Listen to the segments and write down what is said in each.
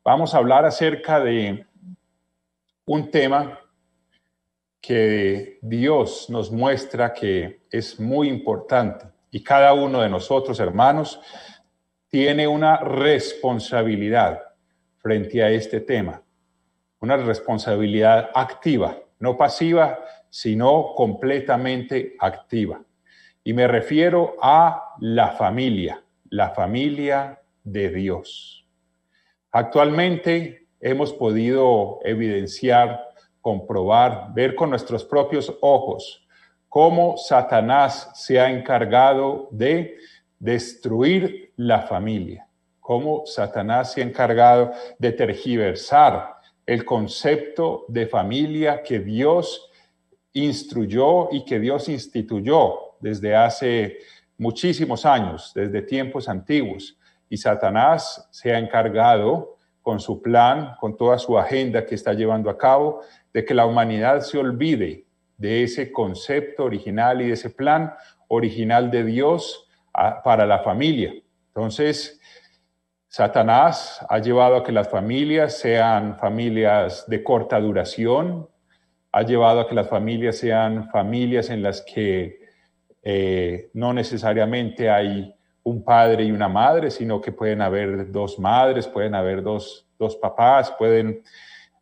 Vamos a hablar acerca de un tema que Dios nos muestra que es muy importante y cada uno de nosotros, hermanos, tiene una responsabilidad frente a este tema, una responsabilidad activa, no pasiva, sino completamente activa. Y me refiero a la familia de Dios. Actualmente hemos podido evidenciar, comprobar, ver con nuestros propios ojos cómo Satanás se ha encargado de destruir la familia, cómo Satanás se ha encargado de tergiversar el concepto de familia que Dios instruyó y que Dios instituyó desde hace muchísimos años, desde tiempos antiguos. Y Satanás se ha encargado con su plan, con toda su agenda que está llevando a cabo, de que la humanidad se olvide de ese concepto original y de ese plan original de Dios para la familia. Entonces, Satanás ha llevado a que las familias sean familias de corta duración, ha llevado a que las familias sean familias en las que no necesariamente hay un padre y una madre, sino que pueden haber dos madres, pueden haber dos papás, pueden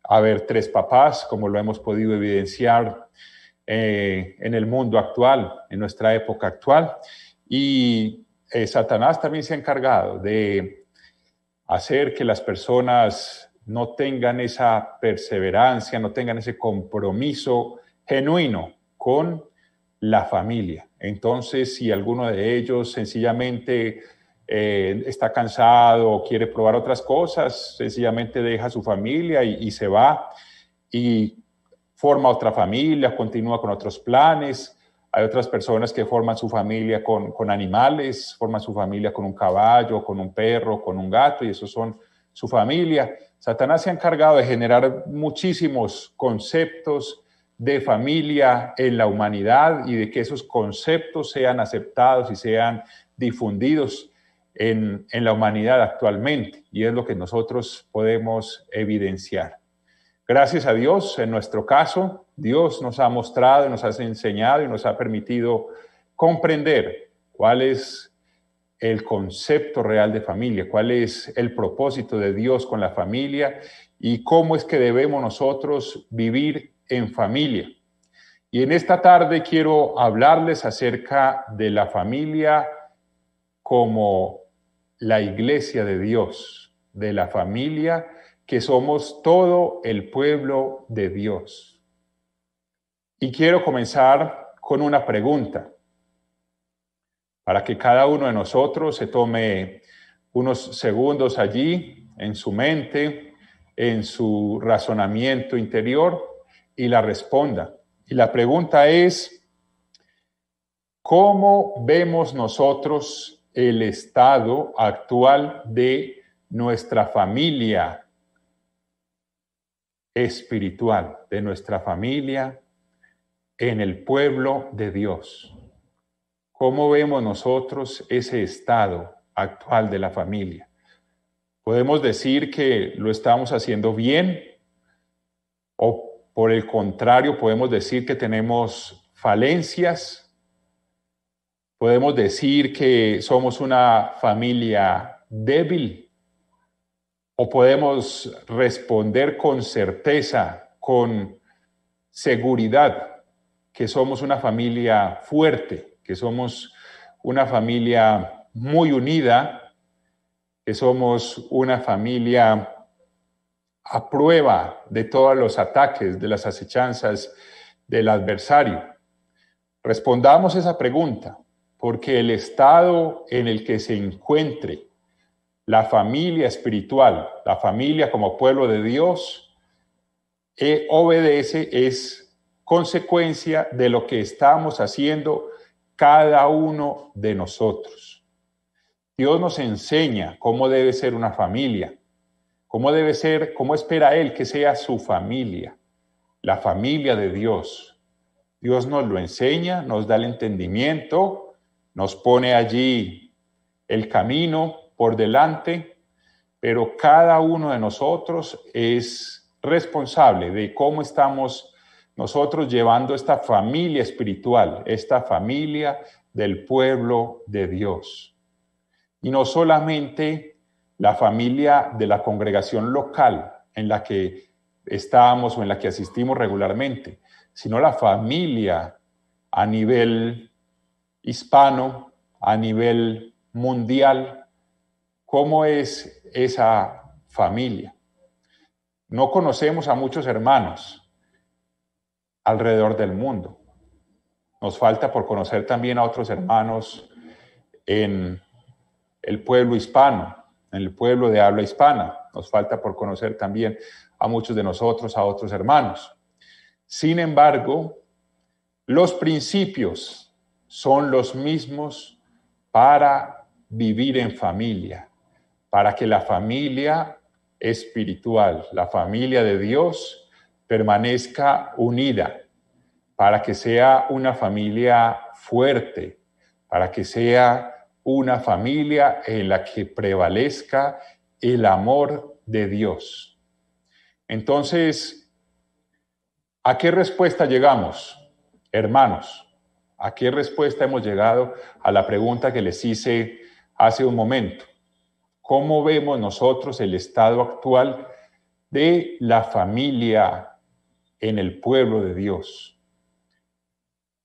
haber tres papás, como lo hemos podido evidenciar en el mundo actual, en nuestra época actual. Y Satanás también se ha encargado de hacer que las personas no tengan esa perseverancia, no tengan ese compromiso genuino con la familia. Entonces, si alguno de ellos sencillamente está cansado o quiere probar otras cosas, sencillamente deja su familia y se va y forma otra familia, continúa con otros planes. Hay otras personas que forman su familia con animales, forman su familia con un caballo, con un perro, con un gato, y esos son su familia. Satanás se ha encargado de generar muchísimos conceptos de familia en la humanidad y de que esos conceptos sean aceptados y sean difundidos en la humanidad actualmente. Y es lo que nosotros podemos evidenciar. Gracias a Dios, en nuestro caso, Dios nos ha mostrado, nos ha enseñado y nos ha permitido comprender cuál es el concepto real de familia, cuál es el propósito de Dios con la familia y cómo es que debemos nosotros vivir en familia. Y en esta tarde quiero hablarles acerca de la familia como la iglesia de Dios, de la familia que somos todo el pueblo de Dios. Y quiero comenzar con una pregunta, para que cada uno de nosotros se tome unos segundos allí en su mente, en su razonamiento interior y la responda. Y la pregunta es, ¿cómo vemos nosotros el estado actual de nuestra familia espiritual, de nuestra familia en el pueblo de Dios? ¿Cómo vemos nosotros ese estado actual de la familia? ¿Podemos decir que lo estamos haciendo bien? ¿O por el contrario, podemos decir que tenemos falencias? ¿Podemos decir que somos una familia débil? ¿O podemos responder con certeza, con seguridad, que somos una familia fuerte, que somos una familia muy unida, que somos una familia a prueba de todos los ataques, de las acechanzas del adversario? Respondamos esa pregunta, porque el estado en el que se encuentre la familia espiritual, la familia como pueblo de Dios, obedece, es consecuencia de lo que estamos haciendo cada uno de nosotros. Dios nos enseña cómo debe ser una familia, cómo debe ser, cómo espera Él que sea su familia, la familia de Dios. Dios nos lo enseña, nos da el entendimiento, nos pone allí el camino por delante, pero cada uno de nosotros es responsable de cómo estamos nosotros llevando esta familia espiritual, esta familia del pueblo de Dios. Y no solamente la familia de la congregación local en la que estamos o en la que asistimos regularmente, sino la familia a nivel hispano, a nivel mundial. ¿Cómo es esa familia? No conocemos a muchos hermanos alrededor del mundo. Nos falta por conocer también a otros hermanos en el pueblo hispano, en el pueblo de habla hispana. Nos falta por conocer también a muchos de nosotros, a otros hermanos. Sin embargo, los principios son los mismos para vivir en familia, para que la familia espiritual, la familia de Dios, permanezca unida, para que sea una familia fuerte, para que sea una familia en la que prevalezca el amor de Dios. Entonces, ¿a qué respuesta llegamos, hermanos? ¿A qué respuesta hemos llegado a la pregunta que les hice hace un momento? ¿Cómo vemos nosotros el estado actual de la familia en el pueblo de Dios?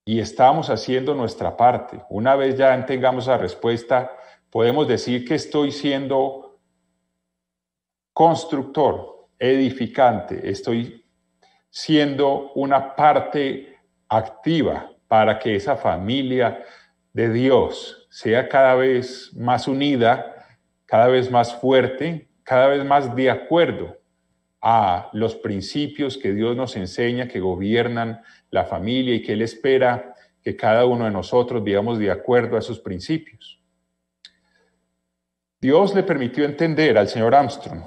Y estamos haciendo nuestra parte. Una vez ya tengamos la respuesta, podemos decir que estoy siendo constructor, edificante, estoy siendo una parte activa para que esa familia de Dios sea cada vez más unida, cada vez más fuerte, cada vez más de acuerdo a los principios que Dios nos enseña, que gobiernan la familia y que Él espera que cada uno de nosotros vivamos de acuerdo a esos principios. Dios le permitió entender al señor Armstrong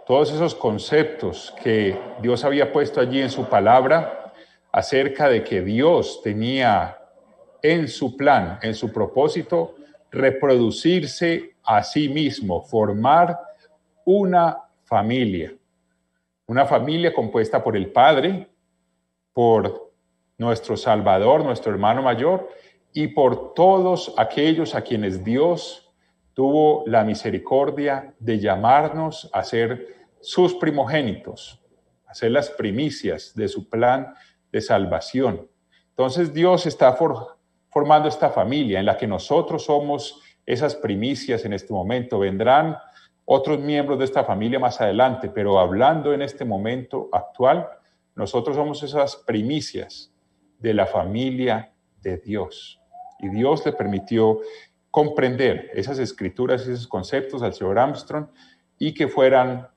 todos esos conceptos que Dios había puesto allí en su palabra acerca de que Dios tenía en su plan, en su propósito, reproducirse a sí mismo, formar una familia compuesta por el Padre, por nuestro Salvador, nuestro hermano mayor, y por todos aquellos a quienes Dios tuvo la misericordia de llamarnos a ser sus primogénitos, a ser las primicias de su plan de salvación. Entonces Dios está formando esta familia en la que nosotros somos esas primicias en este momento. Vendrán otros miembros de esta familia más adelante, pero hablando en este momento actual, nosotros somos esas primicias de la familia de Dios. Y Dios le permitió comprender esas escrituras y esos conceptos al señor Armstrong y que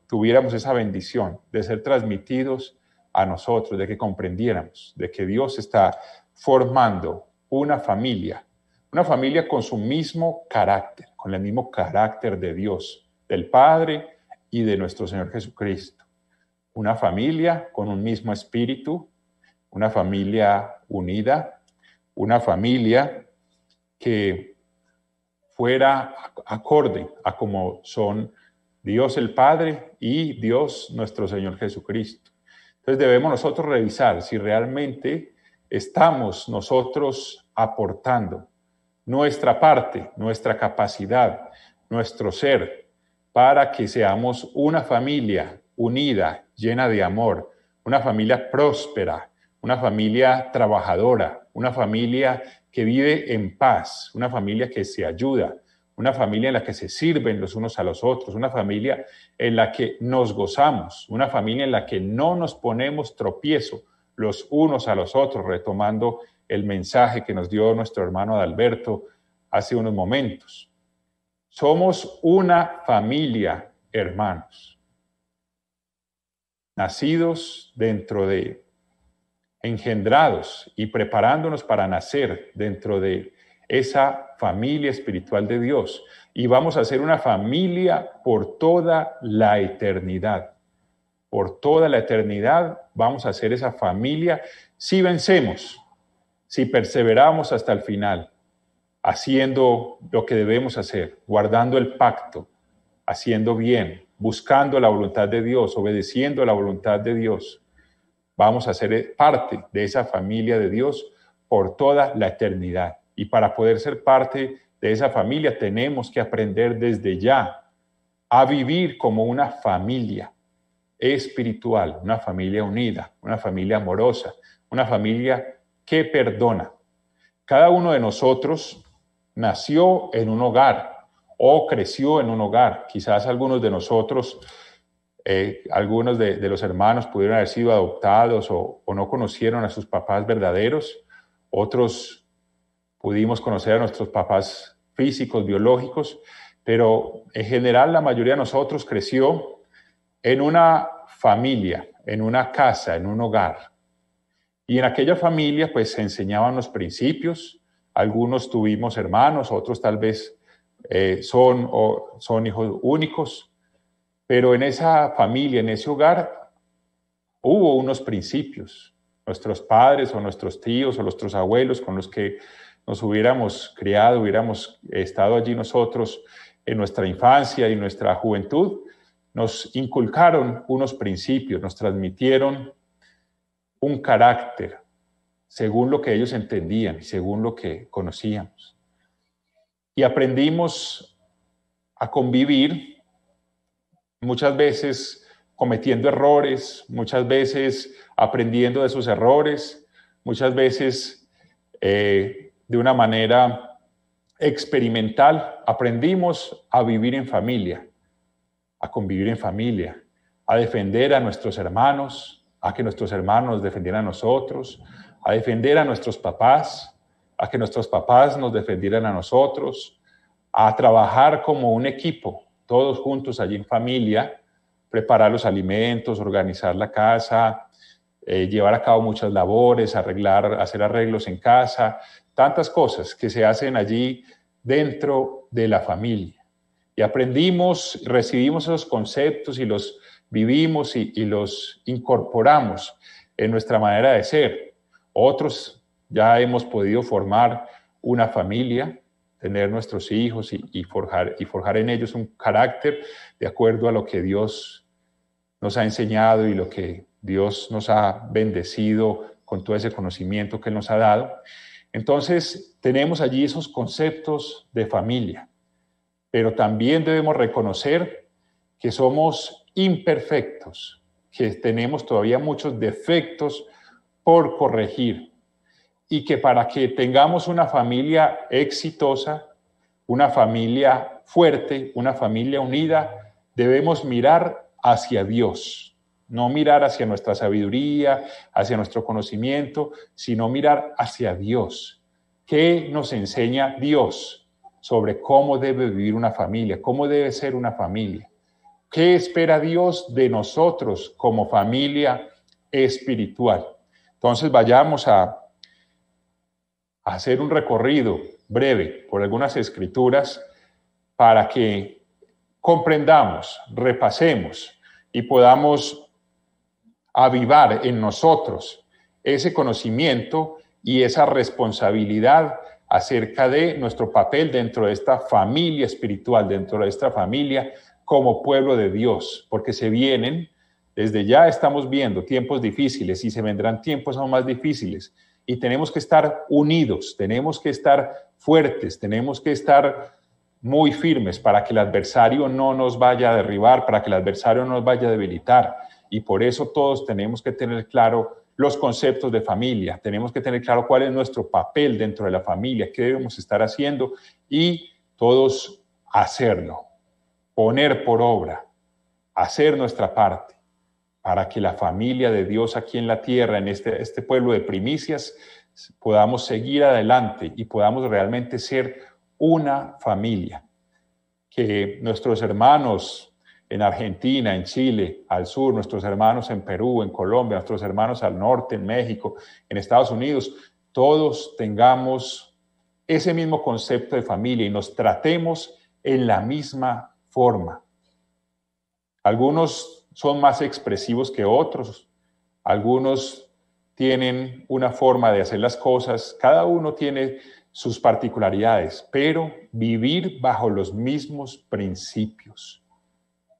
tuviéramos esa bendición de ser transmitidos a nosotros, de que comprendiéramos, de que Dios está formando una familia con su mismo carácter, con el mismo carácter de Dios, del Padre y de nuestro Señor Jesucristo. Una familia con un mismo espíritu, una familia unida, una familia que fuera acorde a como son Dios el Padre y Dios nuestro Señor Jesucristo. Entonces debemos nosotros revisar si realmente estamos nosotros aportando nuestra parte, nuestra capacidad, nuestro ser, para que seamos una familia unida, llena de amor, una familia próspera, una familia trabajadora, una familia que vive en paz, una familia que se ayuda, una familia en la que se sirven los unos a los otros, una familia en la que nos gozamos, una familia en la que no nos ponemos tropiezo los unos a los otros, retomando el mensaje que nos dio nuestro hermano Adalberto hace unos momentos. Somos una familia, hermanos, nacidos engendrados y preparándonos para nacer dentro de esa familia espiritual de Dios. Y vamos a ser una familia por toda la eternidad. Por toda la eternidad vamos a ser esa familia si vencemos, si perseveramos hasta el final, haciendo lo que debemos hacer, guardando el pacto, haciendo bien, buscando la voluntad de Dios, obedeciendo la voluntad de Dios, vamos a ser parte de esa familia de Dios por toda la eternidad. Y para poder ser parte de esa familia tenemos que aprender desde ya a vivir como una familia espiritual, una familia unida, una familia amorosa, una familia que perdona. Cada uno de nosotros nació en un hogar o creció en un hogar. Quizás algunos de nosotros, algunos de los hermanos pudieron haber sido adoptados o no conocieron a sus papás verdaderos. Otros pudimos conocer a nuestros papás físicos, biológicos, pero en general la mayoría de nosotros creció en una familia, en una casa, en un hogar. Y en aquella familia pues se enseñaban los principios. Algunos tuvimos hermanos, otros tal vez son hijos únicos, pero en esa familia, en ese hogar, hubo unos principios. Nuestros padres o nuestros tíos o nuestros abuelos con los que nos hubiéramos criado, hubiéramos estado allí nosotros en nuestra infancia y nuestra juventud, nos inculcaron unos principios, nos transmitieron un carácter según lo que ellos entendían, según lo que conocíamos. Y aprendimos a convivir, muchas veces cometiendo errores, muchas veces aprendiendo de esos errores, muchas veces de una manera experimental, aprendimos a vivir en familia, a convivir en familia, a defender a nuestros hermanos, a que nuestros hermanos nos defendieran a nosotros, a defender a nuestros papás, a que nuestros papás nos defendieran a nosotros, a trabajar como un equipo, todos juntos allí en familia, preparar los alimentos, organizar la casa, llevar a cabo muchas labores, hacer arreglos en casa, tantas cosas que se hacen allí dentro de la familia. Y aprendimos, recibimos esos conceptos y los vivimos y los incorporamos en nuestra manera de ser. Otros ya hemos podido formar una familia, tener nuestros hijos y forjar en ellos un carácter de acuerdo a lo que Dios nos ha enseñado y lo que Dios nos ha bendecido con todo ese conocimiento que Él nos ha dado. Entonces, tenemos allí esos conceptos de familia, pero también debemos reconocer que somos imperfectos, que tenemos todavía muchos defectos por corregir y que para que tengamos una familia exitosa, una familia fuerte, una familia unida, debemos mirar hacia Dios, no mirar hacia nuestra sabiduría, hacia nuestro conocimiento, sino mirar hacia Dios. ¿Qué nos enseña Dios sobre cómo debe vivir una familia, cómo debe ser una familia? ¿Qué espera Dios de nosotros como familia espiritual? Entonces vayamos a hacer un recorrido breve por algunas escrituras para que comprendamos, repasemos y podamos avivar en nosotros ese conocimiento y esa responsabilidad acerca de nuestro papel dentro de esta familia espiritual, dentro de esta familia como pueblo de Dios, porque se vienen, desde ya estamos viendo tiempos difíciles y se vendrán tiempos aún más difíciles y tenemos que estar unidos, tenemos que estar fuertes, tenemos que estar muy firmes para que el adversario no nos vaya a derribar, para que el adversario no nos vaya a debilitar. Y por eso todos tenemos que tener claro los conceptos de familia, tenemos que tener claro cuál es nuestro papel dentro de la familia, qué debemos estar haciendo y todos hacerlo, poner por obra, hacer nuestra parte para que la familia de Dios aquí en la tierra, en este pueblo de primicias, podamos seguir adelante y podamos realmente ser una familia. Que nuestros hermanos en Argentina, en Chile, al sur, nuestros hermanos en Perú, en Colombia, nuestros hermanos al norte, en México, en Estados Unidos, todos tengamos ese mismo concepto de familia y nos tratemos en la misma forma. Algunos son más expresivos que otros, algunos tienen una forma de hacer las cosas, cada uno tiene sus particularidades, pero vivir bajo los mismos principios.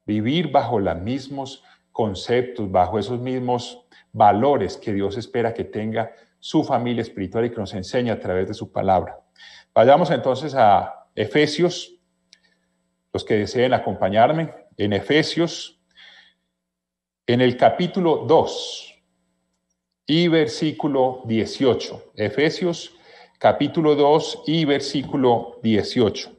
vivir bajo los mismos conceptos, bajo esos mismos valores que Dios espera que tenga su familia espiritual y que nos enseñe a través de su palabra. Vayamos entonces a Efesios, los que deseen acompañarme, en Efesios, en el capítulo 2 y versículo 18. Efesios, capítulo 2 y versículo 18.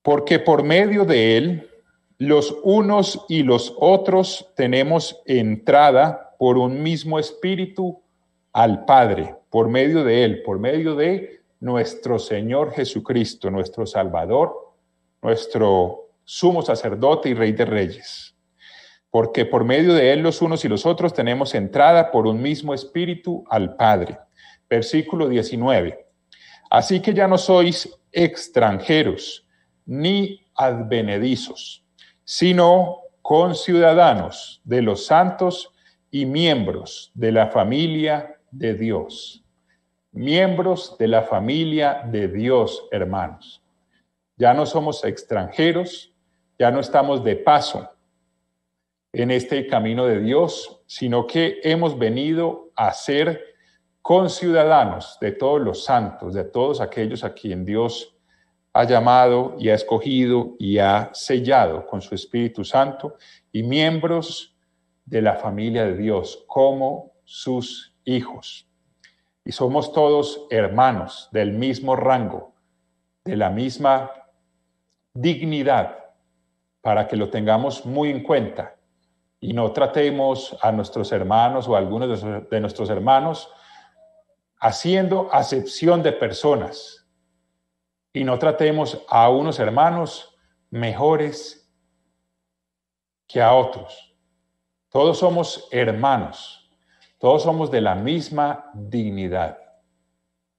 Porque por medio de él, los unos y los otros tenemos entrada por un mismo espíritu al Padre, por medio de él, por medio de nuestro Señor Jesucristo, nuestro Salvador, nuestro sumo sacerdote y Rey de Reyes. Porque por medio de él los unos y los otros tenemos entrada por un mismo espíritu al Padre. Versículo 19. Así que ya no sois extranjeros ni advenedizos, sino conciudadanos de los santos y miembros de la familia de Dios. Miembros de la familia de Dios, hermanos. Ya no somos extranjeros, ya no estamos de paso en este camino de Dios, sino que hemos venido a ser conciudadanos de todos los santos, de todos aquellos a quien Dios ha llamado y ha escogido y ha sellado con su Espíritu Santo, y miembros de la familia de Dios como sus hijos. Y somos todos hermanos del mismo rango, de la misma dignidad, para que lo tengamos muy en cuenta y no tratemos a nuestros hermanos o a algunos de nuestros hermanos haciendo acepción de personas. Y no tratemos a unos hermanos mejores que a otros. Todos somos hermanos. Todos somos de la misma dignidad,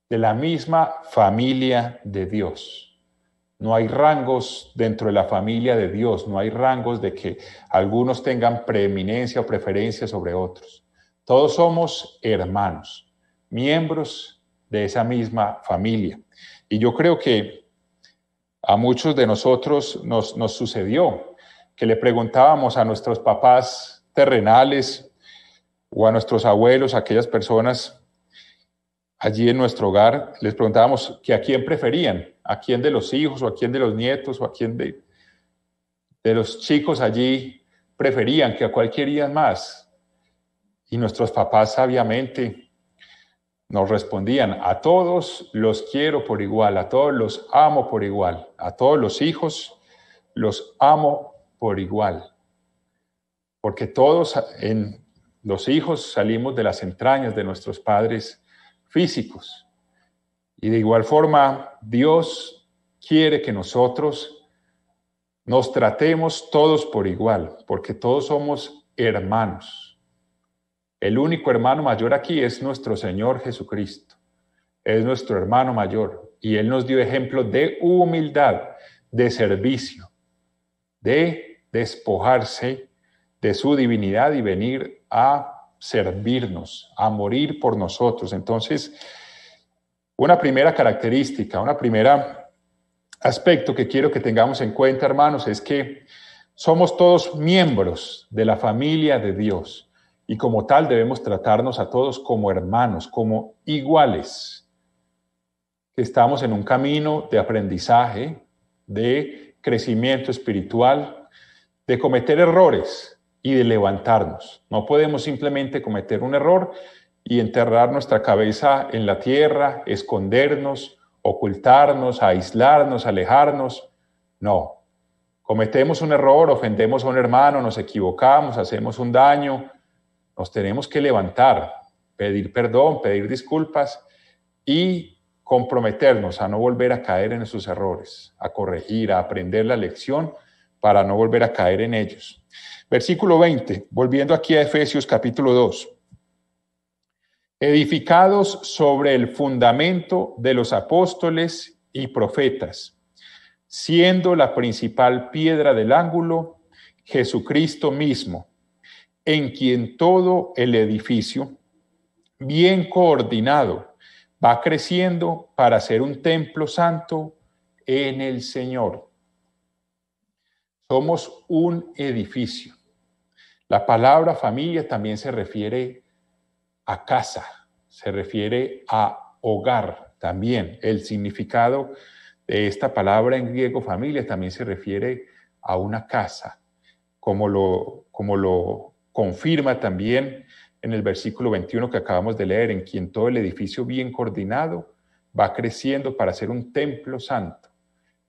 de la misma familia de Dios. No hay rangos dentro de la familia de Dios. No hay rangos de que algunos tengan preeminencia o preferencia sobre otros. Todos somos hermanos, miembros de esa misma familia. Y yo creo que a muchos de nosotros nos sucedió que le preguntábamos a nuestros papás terrenales o a nuestros abuelos, a aquellas personas allí en nuestro hogar, les preguntábamos que a quién preferían, a quién de los hijos o a quién de los nietos o a quién de los chicos allí preferían, que a cuál querían más. Y nuestros papás sabiamente nos respondían: a todos los quiero por igual, a todos los amo por igual, a todos los hijos los amo por igual. Porque todos los hijos salimos de las entrañas de nuestros padres físicos. Y de igual forma, Dios quiere que nosotros nos tratemos todos por igual, porque todos somos hermanos. El único hermano mayor aquí es nuestro Señor Jesucristo. Es nuestro hermano mayor. Y Él nos dio ejemplo de humildad, de servicio, de despojarse de su divinidad y venir a servirnos, a morir por nosotros. Entonces, una primera característica, una primera aspecto que quiero que tengamos en cuenta, hermanos, es que somos todos miembros de la familia de Dios. Y como tal debemos tratarnos a todos como hermanos, como iguales. Que estamos en un camino de aprendizaje, de crecimiento espiritual, de cometer errores y de levantarnos. No podemos simplemente cometer un error y enterrar nuestra cabeza en la tierra, escondernos, ocultarnos, aislarnos, alejarnos. No. Cometemos un error, ofendemos a un hermano, nos equivocamos, hacemos un daño. Nos tenemos que levantar, pedir perdón, pedir disculpas y comprometernos a no volver a caer en esos errores, a corregir, a aprender la lección para no volver a caer en ellos. Versículo 20, volviendo aquí a Efesios capítulo 2. Edificados sobre el fundamento de los apóstoles y profetas, siendo la principal piedra del ángulo Jesucristo mismo, en quien todo el edificio, bien coordinado, va creciendo para ser un templo santo en el Señor. Somos un edificio. La palabra familia también se refiere a casa, se refiere a hogar también. El significado de esta palabra en griego familia también se refiere a una casa, como lo confirma también en el versículo 21 que acabamos de leer, en quien todo el edificio bien coordinado va creciendo para ser un templo santo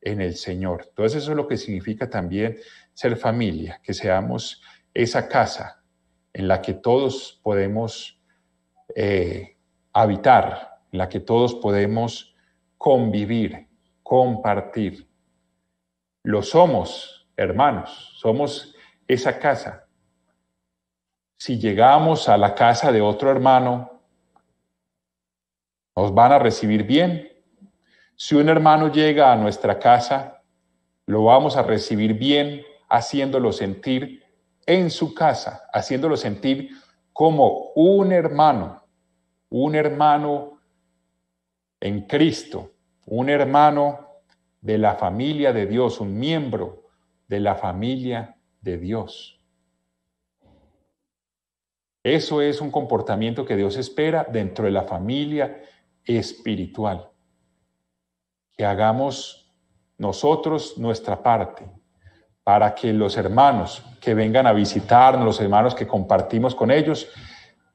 en el Señor. Entonces eso es lo que significa también ser familia, que seamos esa casa en la que todos podemos habitar, en la que todos podemos convivir, compartir. Lo somos, hermanos, somos esa casa. Si llegamos a la casa de otro hermano, nos van a recibir bien. Si un hermano llega a nuestra casa, lo vamos a recibir bien, haciéndolo sentir en su casa, haciéndolo sentir como un hermano en Cristo, un hermano de la familia de Dios, un miembro de la familia de Dios. Eso es un comportamiento que Dios espera dentro de la familia espiritual. Que hagamos nosotros nuestra parte para que los hermanos que vengan a visitarnos, los hermanos que compartimos con ellos,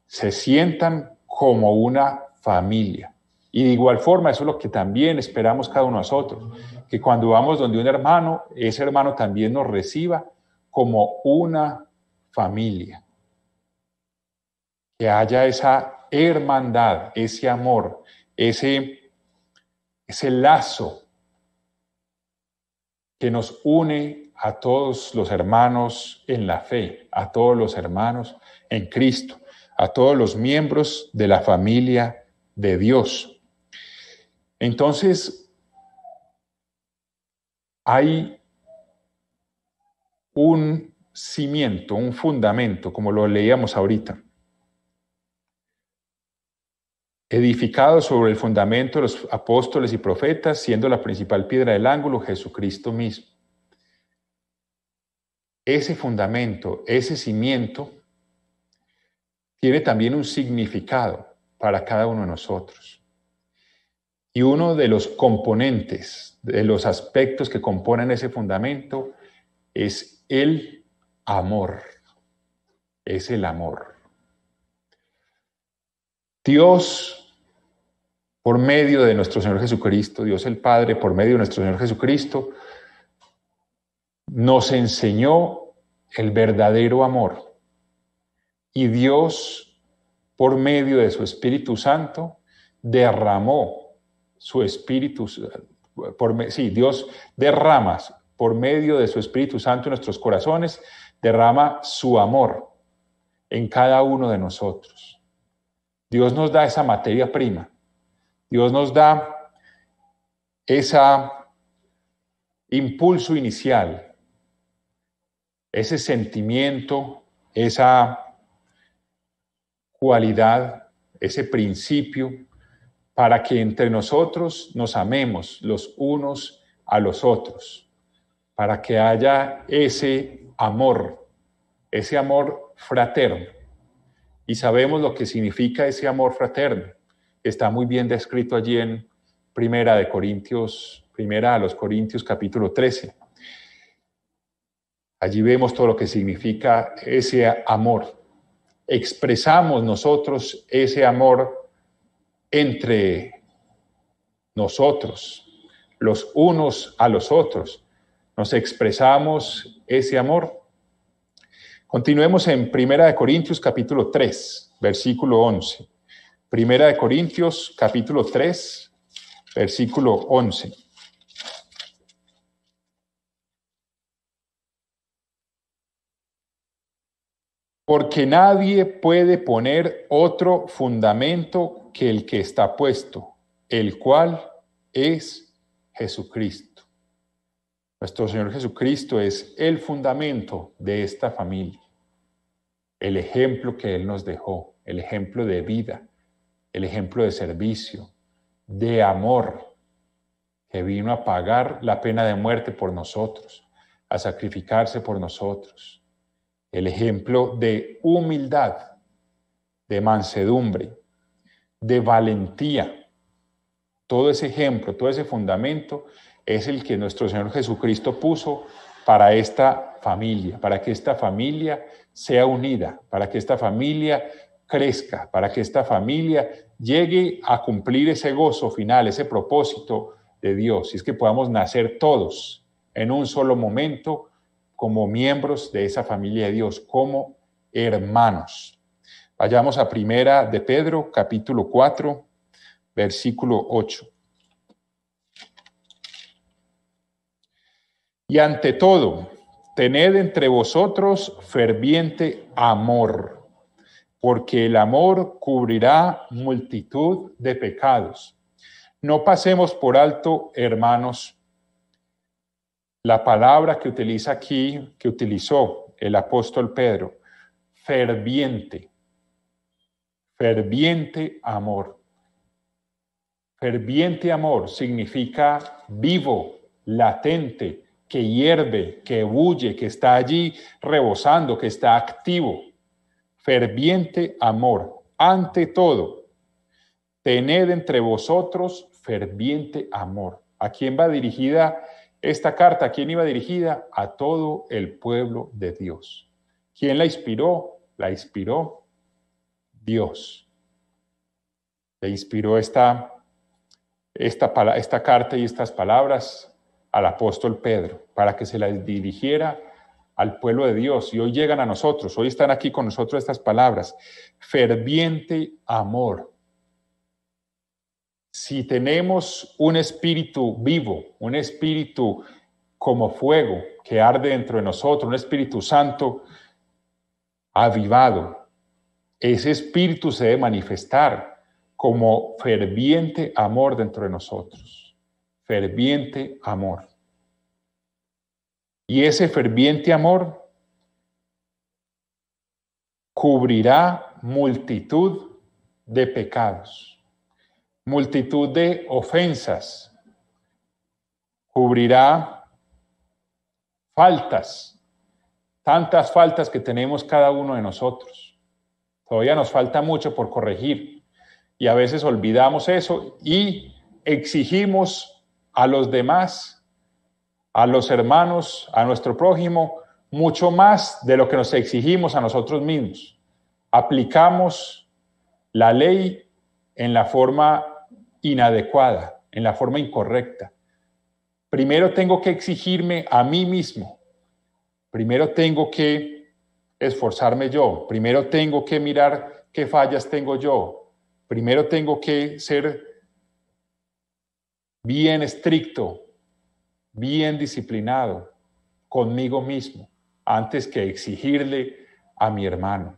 se sientan como una familia. Y de igual forma, eso es lo que también esperamos cada uno de nosotros, que cuando vamos donde un hermano, ese hermano también nos reciba como una familia. Que haya esa hermandad, ese amor, ese lazo que nos une a todos los hermanos en la fe, a todos los hermanos en Cristo, a todos los miembros de la familia de Dios. Entonces, hay un cimiento, un fundamento, como lo leíamos ahorita, edificado sobre el fundamento de los apóstoles y profetas, siendo la principal piedra del ángulo Jesucristo mismo. Ese fundamento, ese cimiento, tiene también un significado para cada uno de nosotros. Y uno de los componentes, de los aspectos que componen ese fundamento, es el amor. Es el amor. Dios, por medio de nuestro Señor Jesucristo, Dios el Padre, por medio de nuestro Señor Jesucristo, nos enseñó el verdadero amor. Y Dios, por medio de su Espíritu Santo, derramó su Espíritu. Dios derrama por medio de su Espíritu Santo en nuestros corazones, derrama su amor en cada uno de nosotros. Dios nos da esa materia prima. Dios nos da ese impulso inicial, ese sentimiento, esa cualidad, ese principio, para que entre nosotros nos amemos los unos a los otros, para que haya ese amor fraterno. Y sabemos lo que significa ese amor fraterno. Está muy bien descrito allí en Primera a los Corintios capítulo 13. Allí vemos todo lo que significa ese amor. Expresamos nosotros ese amor entre nosotros, los unos a los otros. Nos expresamos ese amor. Continuemos en Primera de Corintios capítulo 3, versículo 11. Primera de Corintios capítulo 3, versículo 11. Porque nadie puede poner otro fundamento que el que está puesto, el cual es Jesucristo. Nuestro Señor Jesucristo es el fundamento de esta familia, el ejemplo que Él nos dejó, el ejemplo de vida, el ejemplo de servicio, de amor, que vino a pagar la pena de muerte por nosotros, a sacrificarse por nosotros. El ejemplo de humildad, de mansedumbre, de valentía. Todo ese ejemplo, todo ese fundamento es el que nuestro Señor Jesucristo puso para esta familia, para que esta familia sea unida, para que esta familia crezca, para que esta familia llegue a cumplir ese gozo final, ese propósito de Dios, y es que podamos nacer todos en un solo momento como miembros de esa familia de Dios, como hermanos. Vayamos a Primera de Pedro, capítulo 4, versículo 8. Y ante todo, tened entre vosotros ferviente amor, porque el amor cubrirá multitud de pecados. No pasemos por alto, hermanos, la palabra que utiliza aquí, que utilizó el apóstol Pedro, ferviente, ferviente amor. Ferviente amor significa vivo, latente, que hierve, que bulle, que está allí rebosando, que está activo. Ferviente amor. Ante todo, tened entre vosotros ferviente amor. ¿A quién va dirigida esta carta? ¿A quién iba dirigida? A todo el pueblo de Dios. ¿Quién la inspiró? La inspiró Dios. Le inspiró esta carta y estas palabras al apóstol Pedro para que se las dirigiera al pueblo de Dios. Y hoy llegan a nosotros, hoy están aquí con nosotros estas palabras. Ferviente amor. Si tenemos un espíritu vivo, un espíritu como fuego que arde dentro de nosotros, un Espíritu Santo avivado, ese espíritu se debe manifestar como ferviente amor dentro de nosotros. Ferviente amor. Y ese ferviente amor cubrirá multitud de pecados, multitud de ofensas, cubrirá faltas, tantas faltas que tenemos cada uno de nosotros. Todavía nos falta mucho por corregir y a veces olvidamos eso y exigimos a los demás, a los hermanos, a nuestro prójimo, mucho más de lo que nos exigimos a nosotros mismos. Aplicamos la ley en la forma inadecuada, en la forma incorrecta. Primero tengo que exigirme a mí mismo. Primero tengo que esforzarme yo. Primero tengo que mirar qué fallas tengo yo. Primero tengo que ser bien estricto, bien disciplinado conmigo mismo, antes que exigirle a mi hermano.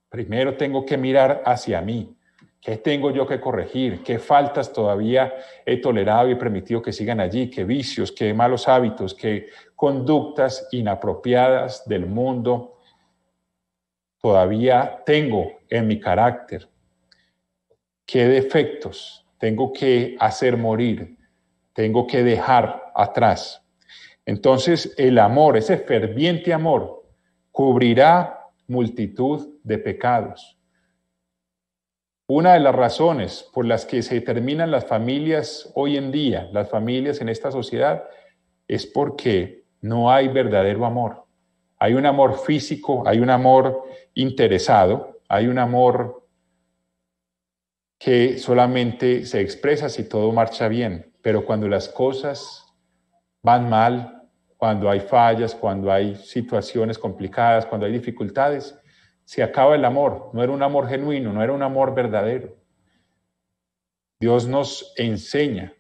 Primero tengo que mirar hacia mí. ¿Qué tengo yo que corregir? ¿Qué faltas todavía he tolerado y permitido que sigan allí? ¿Qué vicios, qué malos hábitos, qué conductas inapropiadas del mundo todavía tengo en mi carácter? ¿Qué defectos tengo que hacer morir? Tengo que dejar atrás. Entonces el amor, ese ferviente amor, cubrirá multitud de pecados. Una de las razones por las que se terminan las familias hoy en día, las familias en esta sociedad, es porque no hay verdadero amor. Hay un amor físico, hay un amor interesado, hay un amor que solamente se expresa si todo marcha bien, pero cuando las cosas van mal, cuando hay fallas, cuando hay situaciones complicadas, cuando hay dificultades, se acaba el amor. No era un amor genuino, no era un amor verdadero. Dios nos enseña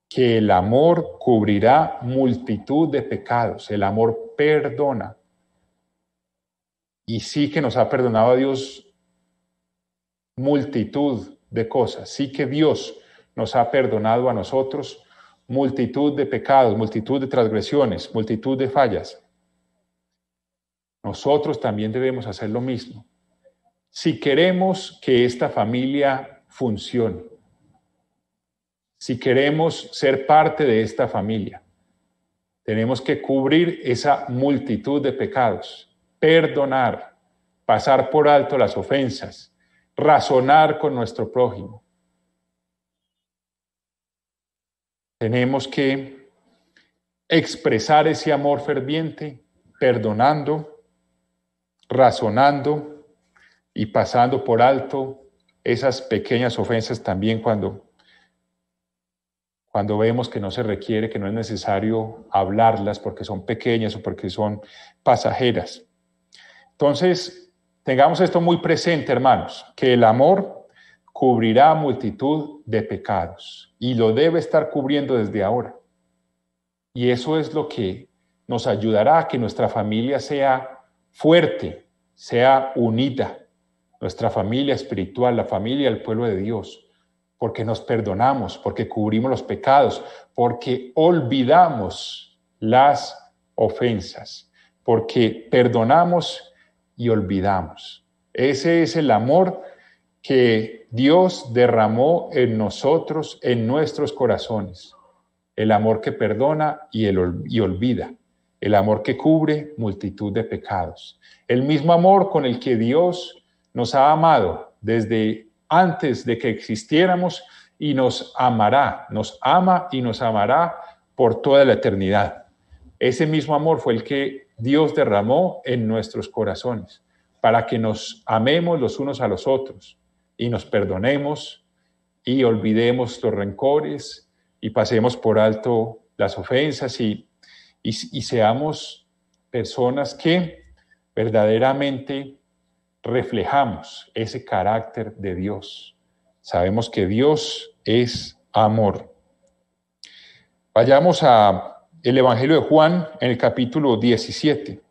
que el amor cubrirá multitud de pecados. El amor perdona. Y sí que nos ha perdonado a Dios multitud de cosas. Sí que Dios nos ha perdonado a nosotros multitud de pecados, multitud de transgresiones, multitud de fallas. Nosotros también debemos hacer lo mismo. Si queremos que esta familia funcione, si queremos ser parte de esta familia, Tenemos que cubrir esa multitud de pecados, perdonar, pasar por alto las ofensas, razonar con nuestro prójimo. Tenemos que expresar ese amor ferviente, perdonando, razonando y pasando por alto esas pequeñas ofensas también cuando vemos que no se requiere, que no es necesario hablarlas porque son pequeñas o porque son pasajeras. Entonces, tengamos esto muy presente, hermanos, que el amor cubrirá multitud de pecados y lo debe estar cubriendo desde ahora. Y eso es lo que nos ayudará a que nuestra familia sea fuerte, sea unida, nuestra familia espiritual, la familia del pueblo de Dios, porque nos perdonamos, porque cubrimos los pecados, porque olvidamos las ofensas, porque perdonamos y olvidamos. Ese es el amor que Dios derramó en nosotros, en nuestros corazones. El amor que perdona y olvida. El amor que cubre multitud de pecados. El mismo amor con el que Dios nos ha amado desde antes de que existiéramos y nos amará, nos ama y nos amará por toda la eternidad. Ese mismo amor fue el que Dios derramó en nuestros corazones para que nos amemos los unos a los otros y nos perdonemos y olvidemos los rencores y pasemos por alto las ofensas y seamos personas que verdaderamente reflejamos ese carácter de Dios. Sabemos que Dios es amor. Vayamos a el Evangelio de Juan en el capítulo 17.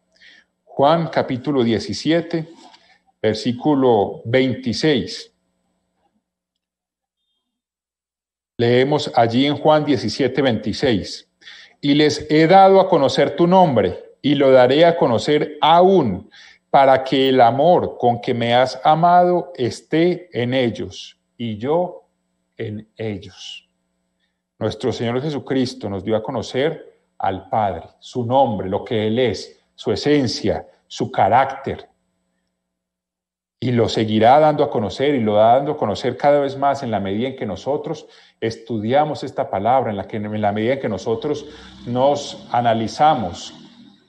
Juan capítulo 17, versículo 26. Leemos allí en Juan 17, 26. Y les he dado a conocer tu nombre y lo daré a conocer aún, para que el amor con que me has amado esté en ellos y yo en ellos. Nuestro Señor Jesucristo nos dio a conocer al Padre, su nombre, lo que Él es, su esencia, su carácter. Y lo seguirá dando a conocer y lo da dando a conocer cada vez más en la medida en que nosotros estudiamos esta palabra, en la medida en que nosotros nos analizamos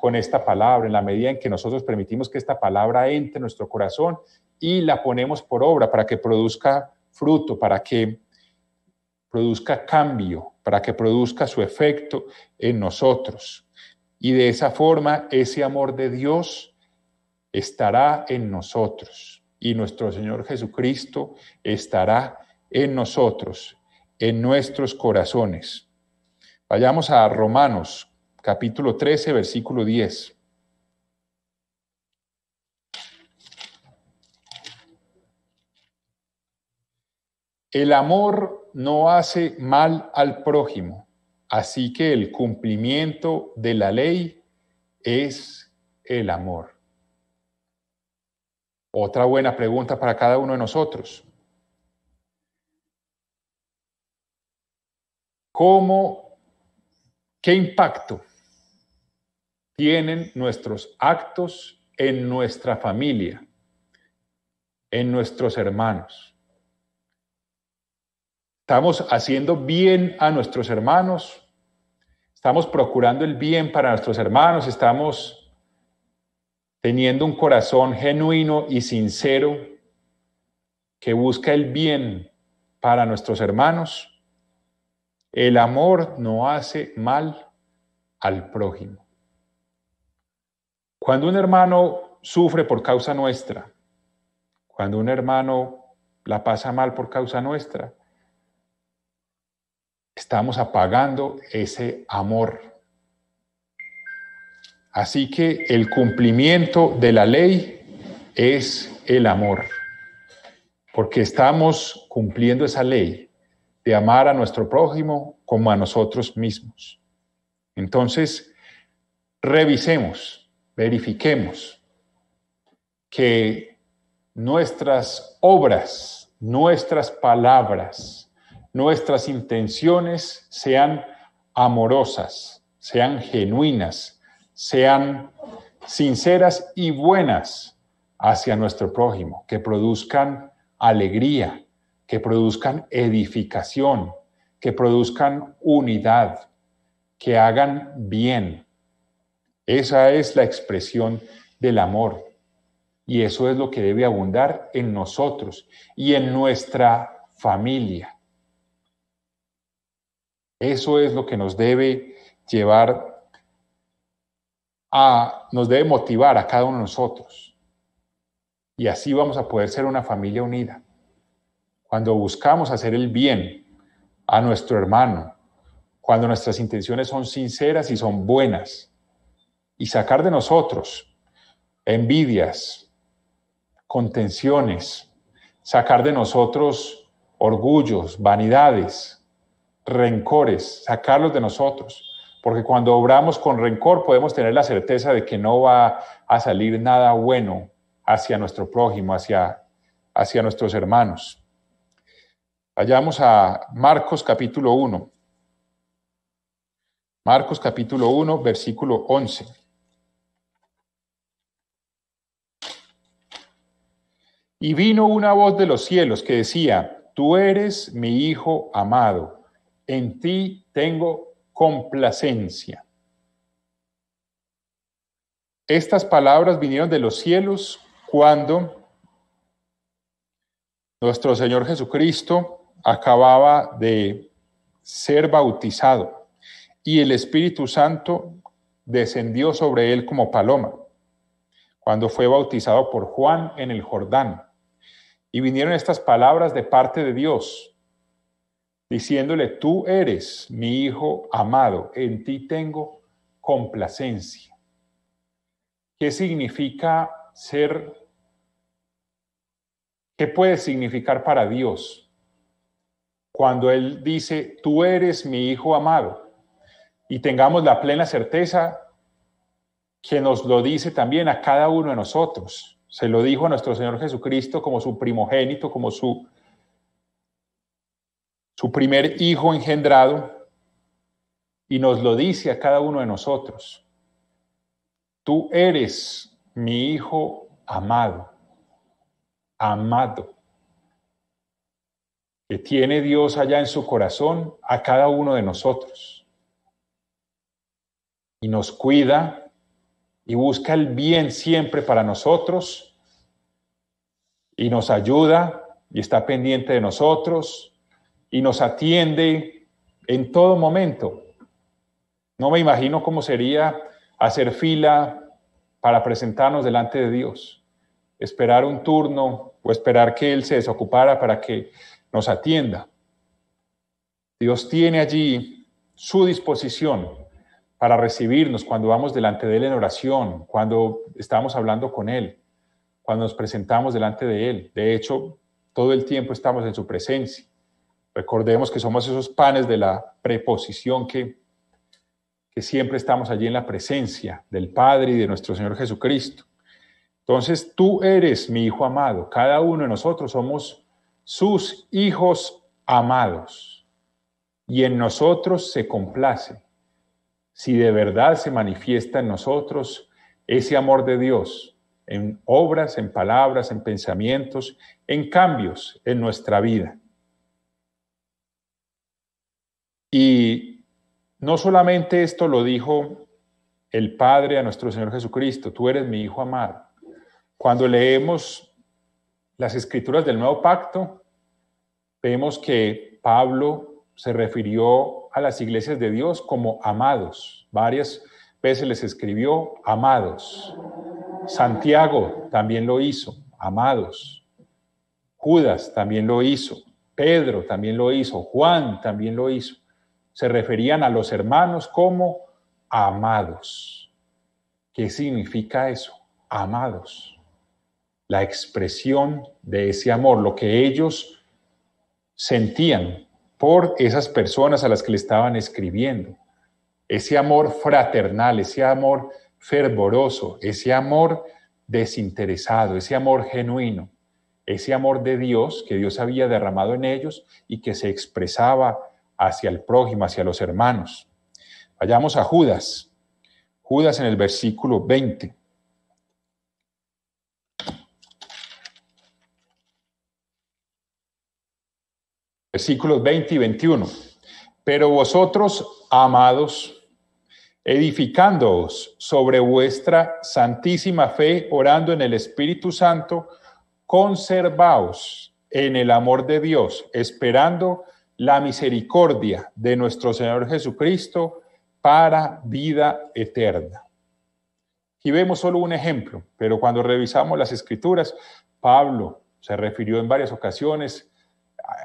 con esta palabra, en la medida en que nosotros permitimos que esta palabra entre en nuestro corazón y la ponemos por obra para que produzca fruto, para que produzca cambio, para que produzca su efecto en nosotros. Y de esa forma, ese amor de Dios estará en nosotros y nuestro Señor Jesucristo estará en nosotros, en nuestros corazones. Vayamos a Romanos, capítulo 13, versículo 10. El amor no hace mal al prójimo, así que el cumplimiento de la ley es el amor. Otra buena pregunta para cada uno de nosotros. ¿Qué impacto tienen nuestros actos en nuestra familia, en nuestros hermanos? ¿Estamos haciendo bien a nuestros hermanos? ¿Estamos procurando el bien para nuestros hermanos? ¿Estamos teniendo un corazón genuino y sincero que busca el bien para nuestros hermanos? El amor no hace mal al prójimo. Cuando un hermano sufre por causa nuestra, cuando un hermano la pasa mal por causa nuestra, estamos apagando ese amor. Así que el cumplimiento de la ley es el amor, porque estamos cumpliendo esa ley de amar a nuestro prójimo como a nosotros mismos. Entonces, revisemos, verifiquemos que nuestras obras, nuestras palabras, nuestras intenciones sean amorosas, sean genuinas, sean sinceras y buenas hacia nuestro prójimo, que produzcan alegría, que produzcan edificación, que produzcan unidad, que hagan bien. Esa es la expresión del amor. Y eso es lo que debe abundar en nosotros y en nuestra familia. Eso es lo que nos debe nos debe motivar a cada uno de nosotros. Y así vamos a poder ser una familia unida. Cuando buscamos hacer el bien a nuestro hermano, cuando nuestras intenciones son sinceras y son buenas, y sacar de nosotros envidias, contenciones, sacar de nosotros orgullos, vanidades, rencores, sacarlos de nosotros. Porque cuando obramos con rencor podemos tener la certeza de que no va a salir nada bueno hacia nuestro prójimo, hacia nuestros hermanos. Vayamos a Marcos capítulo 1. Marcos capítulo 1, versículo 11. Y vino una voz de los cielos que decía: Tú eres mi Hijo amado, en ti tengo complacencia. Estas palabras vinieron de los cielos cuando nuestro Señor Jesucristo acababa de ser bautizado y el Espíritu Santo descendió sobre él como paloma, cuando fue bautizado por Juan en el Jordán. Y vinieron estas palabras de parte de Dios, diciéndole: Tú eres mi Hijo amado, en ti tengo complacencia. ¿Qué significa ser? ¿Qué puede significar para Dios cuando Él dice: Tú eres mi Hijo amado? Y tengamos la plena certeza que nos lo dice también a cada uno de nosotros. Se lo dijo a nuestro Señor Jesucristo como su primogénito, como su primer hijo engendrado, y nos lo dice a cada uno de nosotros. Tú eres mi Hijo amado, amado, que tiene Dios allá en su corazón a cada uno de nosotros. Y nos cuida y busca el bien siempre para nosotros, y nos ayuda y está pendiente de nosotros, y nos atiende en todo momento. No me imagino cómo sería hacer fila para presentarnos delante de Dios, esperar un turno o esperar que Él se desocupara para que nos atienda. Dios tiene allí su disposición para recibirnos cuando vamos delante de Él en oración, cuando estamos hablando con Él, cuando nos presentamos delante de Él. De hecho, todo el tiempo estamos en su presencia. Recordemos que somos esos panes de la preposición que siempre estamos allí en la presencia del Padre y de nuestro Señor Jesucristo. Entonces, tú eres mi Hijo amado. Cada uno de nosotros somos sus hijos amados. Y en nosotros se complace. Si de verdad se manifiesta en nosotros ese amor de Dios, en obras, en palabras, en pensamientos, en cambios en nuestra vida. Y no solamente esto lo dijo el Padre a nuestro Señor Jesucristo: Tú eres mi Hijo amado. Cuando leemos las Escrituras del Nuevo Pacto, vemos que Pablo se refirió a las iglesias de Dios como amados. Varias veces les escribió amados. Santiago también lo hizo, amados. Judas también lo hizo. Pedro también lo hizo. Juan también lo hizo. Se referían a los hermanos como amados. ¿Qué significa eso? Amados. La expresión de ese amor, lo que ellos sentían por esas personas a las que le estaban escribiendo. Ese amor fraternal, ese amor fervoroso, ese amor desinteresado, ese amor genuino, ese amor de Dios que Dios había derramado en ellos y que se expresaba hacia el prójimo, hacia los hermanos. Vayamos a Judas. Judas en el versículo 20. Versículos 20 y 21. Pero vosotros, amados, edificándoos sobre vuestra santísima fe, orando en el Espíritu Santo, conservaos en el amor de Dios, esperando la misericordia de nuestro Señor Jesucristo para vida eterna. Aquí vemos solo un ejemplo, pero cuando revisamos las Escrituras, Pablo se refirió en varias ocasiones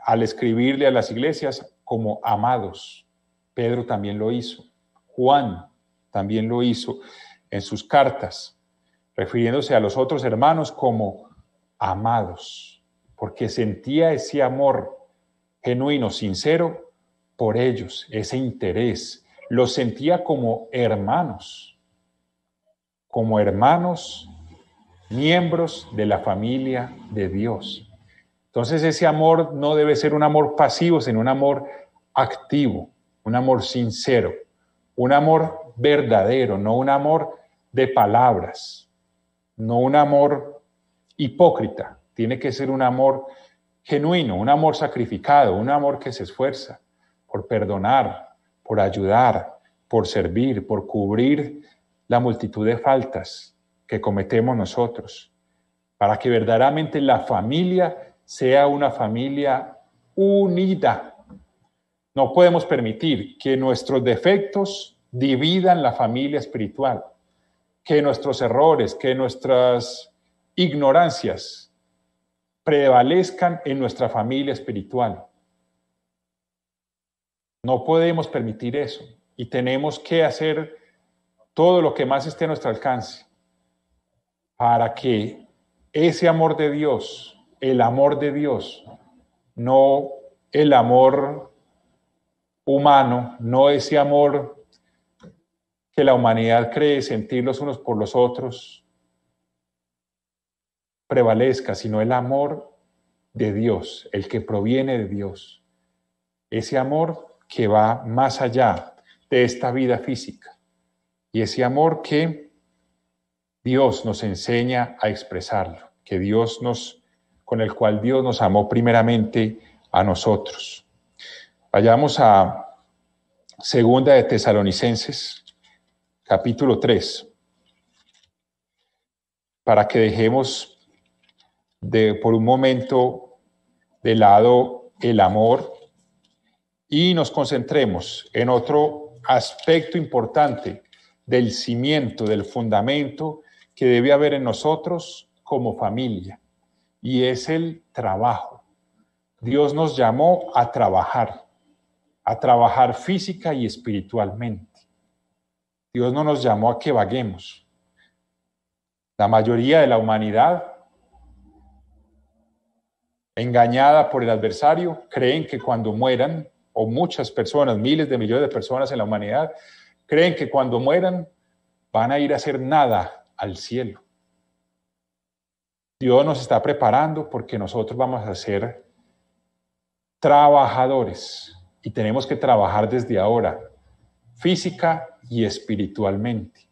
al escribirle a las iglesias como amados. Pedro también lo hizo. Juan también lo hizo en sus cartas, refiriéndose a los otros hermanos como amados, porque sentía ese amor genuino, sincero por ellos, ese interés. Los sentía como hermanos, miembros de la familia de Dios. Entonces ese amor no debe ser un amor pasivo, sino un amor activo, un amor sincero, un amor verdadero, no un amor de palabras, no un amor hipócrita. Tiene que ser un amor genuino, un amor sacrificado, un amor que se esfuerza por perdonar, por ayudar, por servir, por cubrir la multitud de faltas que cometemos nosotros, para que verdaderamente la familia sea una familia unida. No podemos permitir que nuestros defectos dividan la familia espiritual, que nuestros errores, que nuestras ignorancias prevalezcan en nuestra familia espiritual. No podemos permitir eso y tenemos que hacer todo lo que más esté a nuestro alcance para que ese amor de Dios, el amor de Dios, no el amor humano, no ese amor que la humanidad cree sentir los unos por los otros, prevalezca, sino el amor de Dios, el que proviene de Dios. Ese amor que va más allá de esta vida física. Y ese amor que Dios nos enseña a expresarlo, con el cual Dios nos amó primeramente a nosotros. Vayamos a Segunda de Tesalonicenses, capítulo 3, para que dejemos por un momento de lado el amor y nos concentremos en otro aspecto importante del cimiento, del fundamento que debe haber en nosotros como familia, y es el trabajo. Dios nos llamó a trabajar física y espiritualmente. Dios no nos llamó a que vaguemos. La mayoría de la humanidad, engañada por el adversario, creen que cuando mueran, o muchas personas, miles de millones de personas en la humanidad, creen que cuando mueran van a ir a hacer nada al cielo. Dios nos está preparando porque nosotros vamos a ser trabajadores y tenemos que trabajar desde ahora, física y espiritualmente.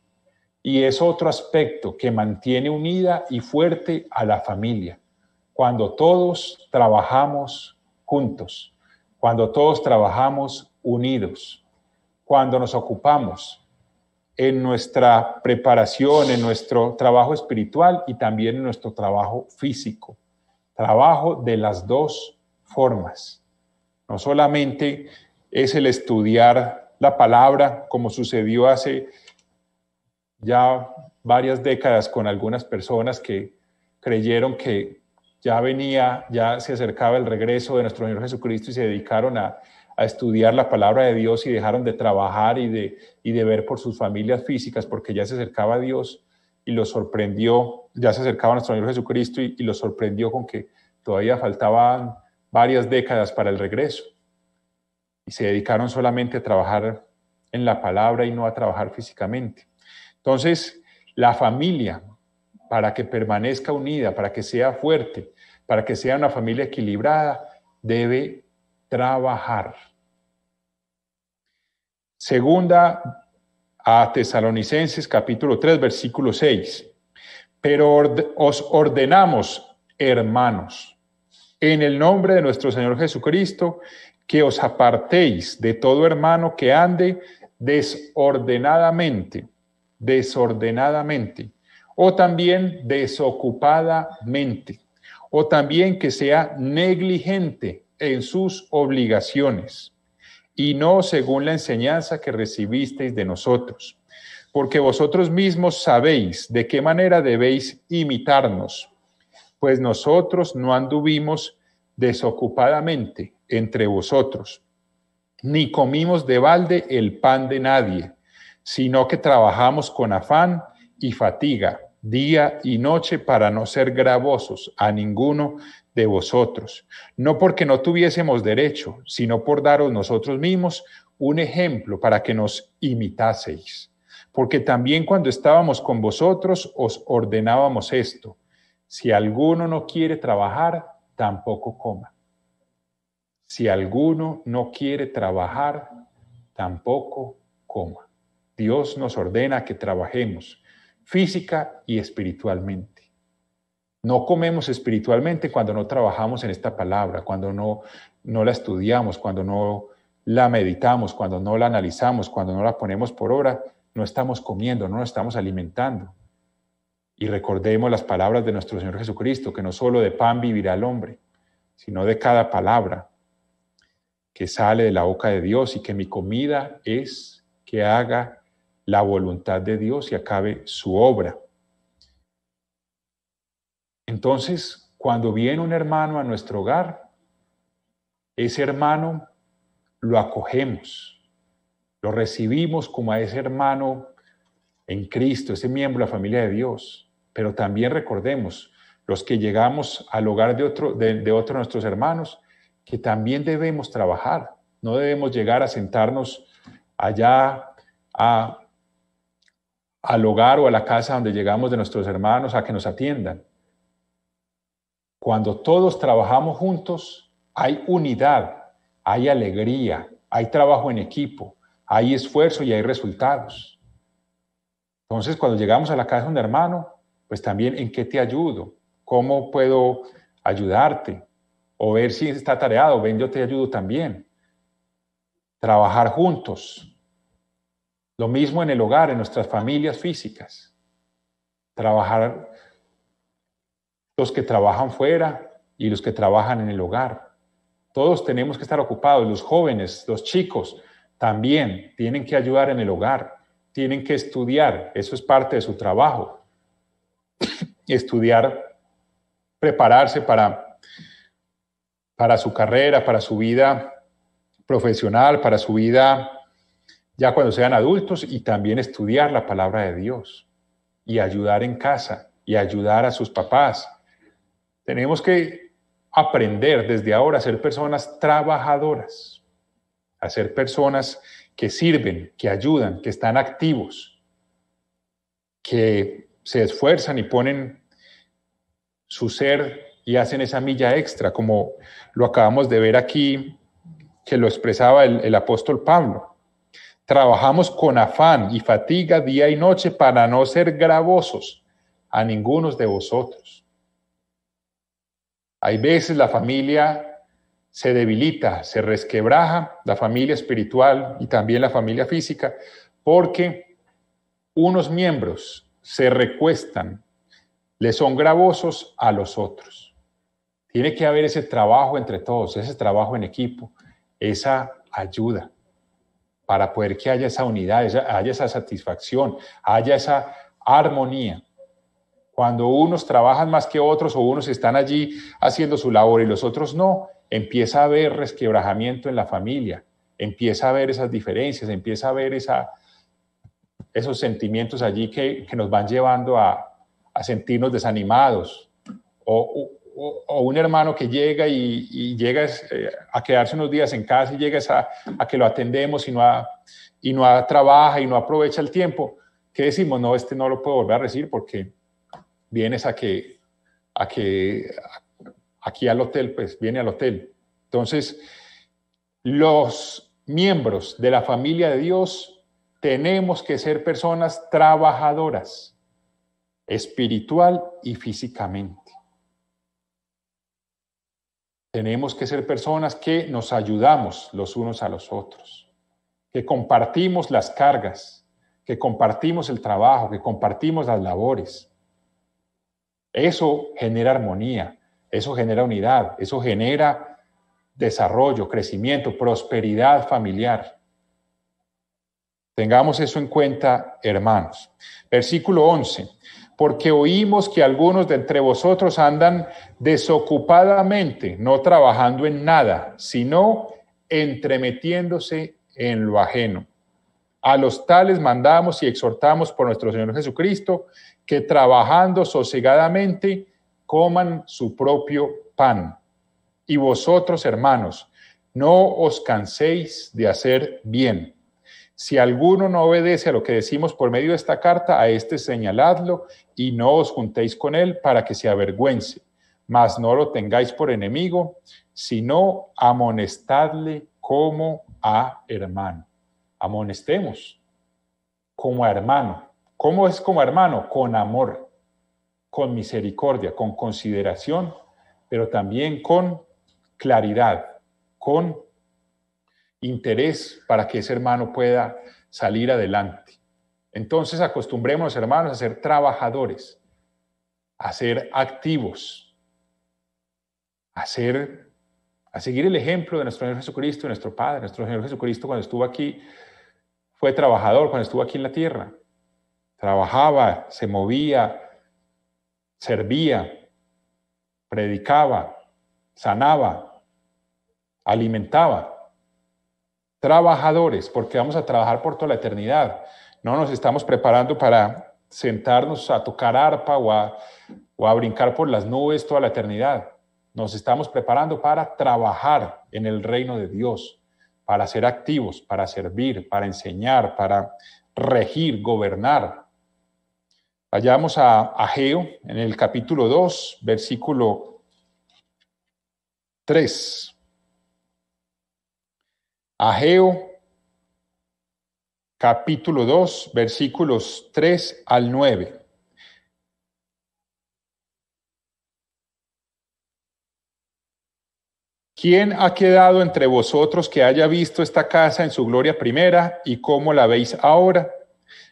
Y es otro aspecto que mantiene unida y fuerte a la familia. Cuando todos trabajamos juntos, cuando todos trabajamos unidos, cuando nos ocupamos en nuestra preparación, en nuestro trabajo espiritual y también en nuestro trabajo físico. Trabajo de las dos formas. No solamente es el estudiar la palabra, como sucedió hace ya varias décadas con algunas personas que creyeron que ya se acercaba el regreso de nuestro Señor Jesucristo y se dedicaron a estudiar la palabra de Dios y dejaron de trabajar y de ver por sus familias físicas, porque ya se acercaba a Dios y los sorprendió, ya se acercaba a nuestro Señor Jesucristo y los sorprendió con que todavía faltaban varias décadas para el regreso. Y se dedicaron solamente a trabajar en la palabra y no a trabajar físicamente. Entonces, la familia, para que permanezca unida, para que sea fuerte, para que sea una familia equilibrada, debe trabajar. Segunda a Tesalonicenses capítulo 3, versículo 6. Pero os ordenamos, hermanos, en el nombre de nuestro Señor Jesucristo, que os apartéis de todo hermano que ande desordenadamente, o también desocupadamente, o también que sea negligente en sus obligaciones, y no según la enseñanza que recibisteis de nosotros, porque vosotros mismos sabéis de qué manera debéis imitarnos, pues nosotros no anduvimos desocupadamente entre vosotros, ni comimos de balde el pan de nadie, sino que trabajamos con afán y fatiga, día y noche, para no ser gravosos a ninguno de vosotros, no porque no tuviésemos derecho, sino por daros nosotros mismos un ejemplo para que nos imitaseis. Porque también cuando estábamos con vosotros os ordenábamos esto: si alguno no quiere trabajar, tampoco coma. Si alguno no quiere trabajar, tampoco coma. Dios nos ordena que trabajemos física y espiritualmente. No comemos espiritualmente cuando no trabajamos en esta palabra, cuando no la estudiamos, cuando no la meditamos, cuando no la analizamos, cuando no la ponemos por obra. No estamos comiendo, no nos estamos alimentando. Y recordemos las palabras de nuestro Señor Jesucristo, que no solo de pan vivirá el hombre, sino de cada palabra que sale de la boca de Dios, y que mi comida es que haga la voluntad de Dios y acabe su obra. Entonces, cuando viene un hermano a nuestro hogar, ese hermano lo acogemos, lo recibimos como a ese hermano en Cristo, ese miembro de la familia de Dios. Pero también recordemos, los que llegamos al hogar de otro de nuestros hermanos, que también debemos trabajar. No debemos llegar a sentarnos allá al hogar o a la casa donde llegamos de nuestros hermanos a que nos atiendan. Cuando todos trabajamos juntos, hay unidad, hay alegría, hay trabajo en equipo, hay esfuerzo y hay resultados. Entonces, cuando llegamos a la casa de un hermano, pues también, ¿en qué te ayudo? ¿Cómo puedo ayudarte? O ver si está tareado, ven, yo te ayudo también. Trabajar juntos. Lo mismo en el hogar, en nuestras familias físicas. Trabajar, los que trabajan fuera y los que trabajan en el hogar. Todos tenemos que estar ocupados. Los jóvenes, los chicos, también tienen que ayudar en el hogar. Tienen que estudiar. Eso es parte de su trabajo. Estudiar, prepararse para su carrera, para su vida profesional, para su vida ya cuando sean adultos, y también estudiar la palabra de Dios y ayudar en casa y ayudar a sus papás. Tenemos que aprender desde ahora a ser personas trabajadoras, a ser personas que sirven, que ayudan, que están activos, que se esfuerzan y ponen su ser y hacen esa milla extra, como lo acabamos de ver aquí, que lo expresaba el apóstol Pablo. Trabajamos con afán y fatiga día y noche para no ser gravosos a ninguno de vosotros. Hay veces la familia se debilita, se resquebraja, la familia espiritual y también la familia física, porque unos miembros se recuestan, le son gravosos a los otros. Tiene que haber ese trabajo entre todos, ese trabajo en equipo, esa ayuda, para poder que haya esa unidad, haya esa satisfacción, haya esa armonía. Cuando unos trabajan más que otros, o unos están allí haciendo su labor y los otros no, empieza a haber resquebrajamiento en la familia, empieza a haber esas diferencias, empieza a haber esos sentimientos allí que nos van llevando a sentirnos desanimados, o un hermano que llega y llega a quedarse unos días en casa y llega a que lo atendemos y no trabaja y no aprovecha el tiempo. ¿Qué decimos? No, no lo puedo volver a recibir porque vienes aquí al hotel, pues viene al hotel. Entonces, los miembros de la familia de Dios, tenemos que ser personas trabajadoras, espiritual y físicamente. Tenemos que ser personas que nos ayudamos los unos a los otros, que compartimos las cargas, que compartimos el trabajo, que compartimos las labores. Eso genera armonía, eso genera unidad, eso genera desarrollo, crecimiento, prosperidad familiar. Tengamos eso en cuenta, hermanos. Versículo 11. Porque oímos que algunos de entre vosotros andan desocupadamente, no trabajando en nada, sino entremetiéndose en lo ajeno. A los tales mandamos y exhortamos por nuestro Señor Jesucristo que trabajando sosegadamente coman su propio pan. Y vosotros, hermanos, no os canséis de hacer bien. Si alguno no obedece a lo que decimos por medio de esta carta, a este señaladlo y no os juntéis con él para que se avergüence. Mas no lo tengáis por enemigo, sino amonestadle como a hermano. Amonestemos como a hermano. ¿Cómo es como hermano? Con amor, con misericordia, con consideración, pero también con claridad, con interés para que ese hermano pueda salir adelante. Entonces acostumbrémonos, hermanos, a ser trabajadores, a ser activos, a seguir el ejemplo de nuestro Señor Jesucristo, de nuestro Padre. Nuestro Señor Jesucristo, cuando estuvo aquí, fue trabajador. Cuando estuvo aquí en la tierra, trabajaba, se movía, servía, predicaba, sanaba, alimentaba. Trabajadores, porque vamos a trabajar por toda la eternidad. No nos estamos preparando para sentarnos a tocar arpa o a brincar por las nubes toda la eternidad. Nos estamos preparando para trabajar en el reino de Dios, para ser activos, para servir, para enseñar, para regir, gobernar. Vayamos a Ageo en el capítulo 2, versículo 3. Ageo, capítulo 2, versículos 3 al 9. ¿Quién ha quedado entre vosotros que haya visto esta casa en su gloria primera y cómo la veis ahora?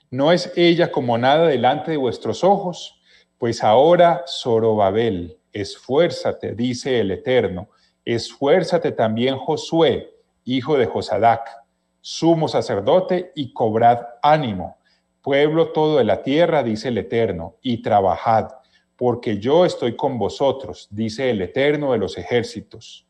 ¿No es ella como nada delante de vuestros ojos? Pues ahora, Zorobabel, esfuérzate, dice el Eterno, esfuérzate también Josué, hijo de Josadac, sumo sacerdote, y cobrad ánimo, pueblo todo de la tierra, dice el Eterno, y trabajad, porque yo estoy con vosotros, dice el Eterno de los ejércitos,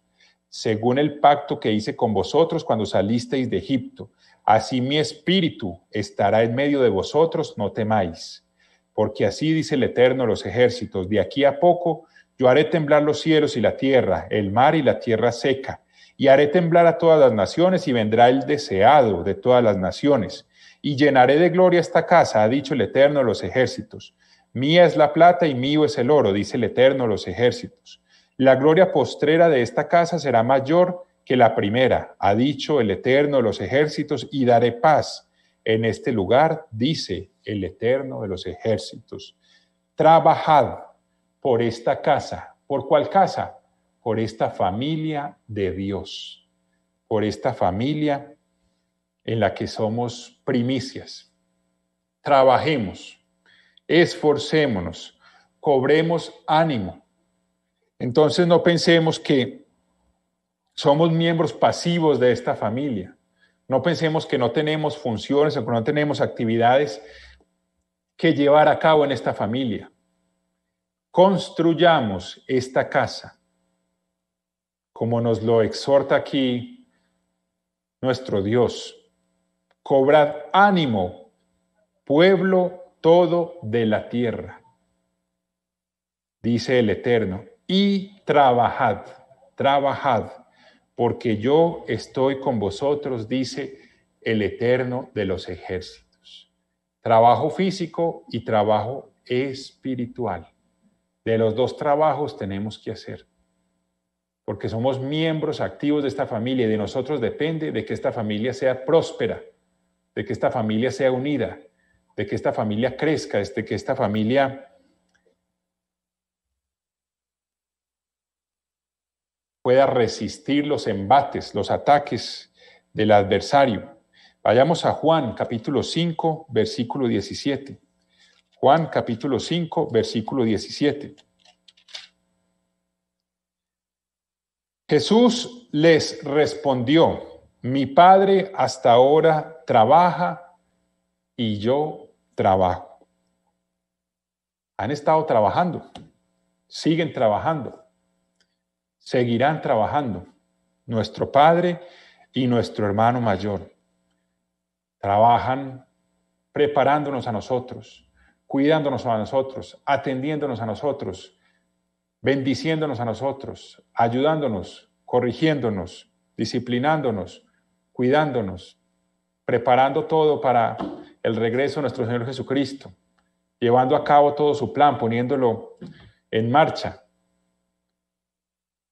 según el pacto que hice con vosotros cuando salisteis de Egipto. Así mi espíritu estará en medio de vosotros, no temáis. Porque así dice el Eterno de los ejércitos, de aquí a poco yo haré temblar los cielos y la tierra, el mar y la tierra seca, y haré temblar a todas las naciones, y vendrá el deseado de todas las naciones. Y llenaré de gloria esta casa, ha dicho el Eterno de los ejércitos. Mía es la plata y mío es el oro, dice el Eterno de los ejércitos. La gloria postrera de esta casa será mayor que la primera, ha dicho el Eterno de los ejércitos, y daré paz en este lugar, dice el Eterno de los ejércitos. Trabajad por esta casa. ¿Por cuál casa? Por esta familia de Dios, por esta familia en la que somos primicias. Trabajemos, esforcémonos, cobremos ánimo. Entonces no pensemos que somos miembros pasivos de esta familia. No pensemos que no tenemos funciones o que no tenemos actividades que llevar a cabo en esta familia. Construyamos esta casa, como nos lo exhorta aquí nuestro Dios. Cobrad ánimo, pueblo todo de la tierra, dice el Eterno, y trabajad, trabajad, porque yo estoy con vosotros, dice el Eterno de los ejércitos. Trabajo físico y trabajo espiritual. De los dos trabajos tenemos que hacer. porque somos miembros activos de esta familia y de nosotros depende de que esta familia sea próspera, de que esta familia sea unida, de que esta familia crezca, de que esta familia pueda resistir los embates, los ataques del adversario. Vayamos a Juan, capítulo 5, versículo 17. Juan, capítulo 5, versículo 17. Jesús les respondió: mi Padre hasta ahora trabaja y yo trabajo. Han estado trabajando, siguen trabajando, seguirán trabajando. Nuestro Padre y nuestro hermano mayor trabajan preparándonos a nosotros, cuidándonos a nosotros, atendiéndonos a nosotros, bendiciéndonos a nosotros, ayudándonos, corrigiéndonos, disciplinándonos, cuidándonos, preparando todo para el regreso de nuestro Señor Jesucristo, llevando a cabo todo su plan, poniéndolo en marcha.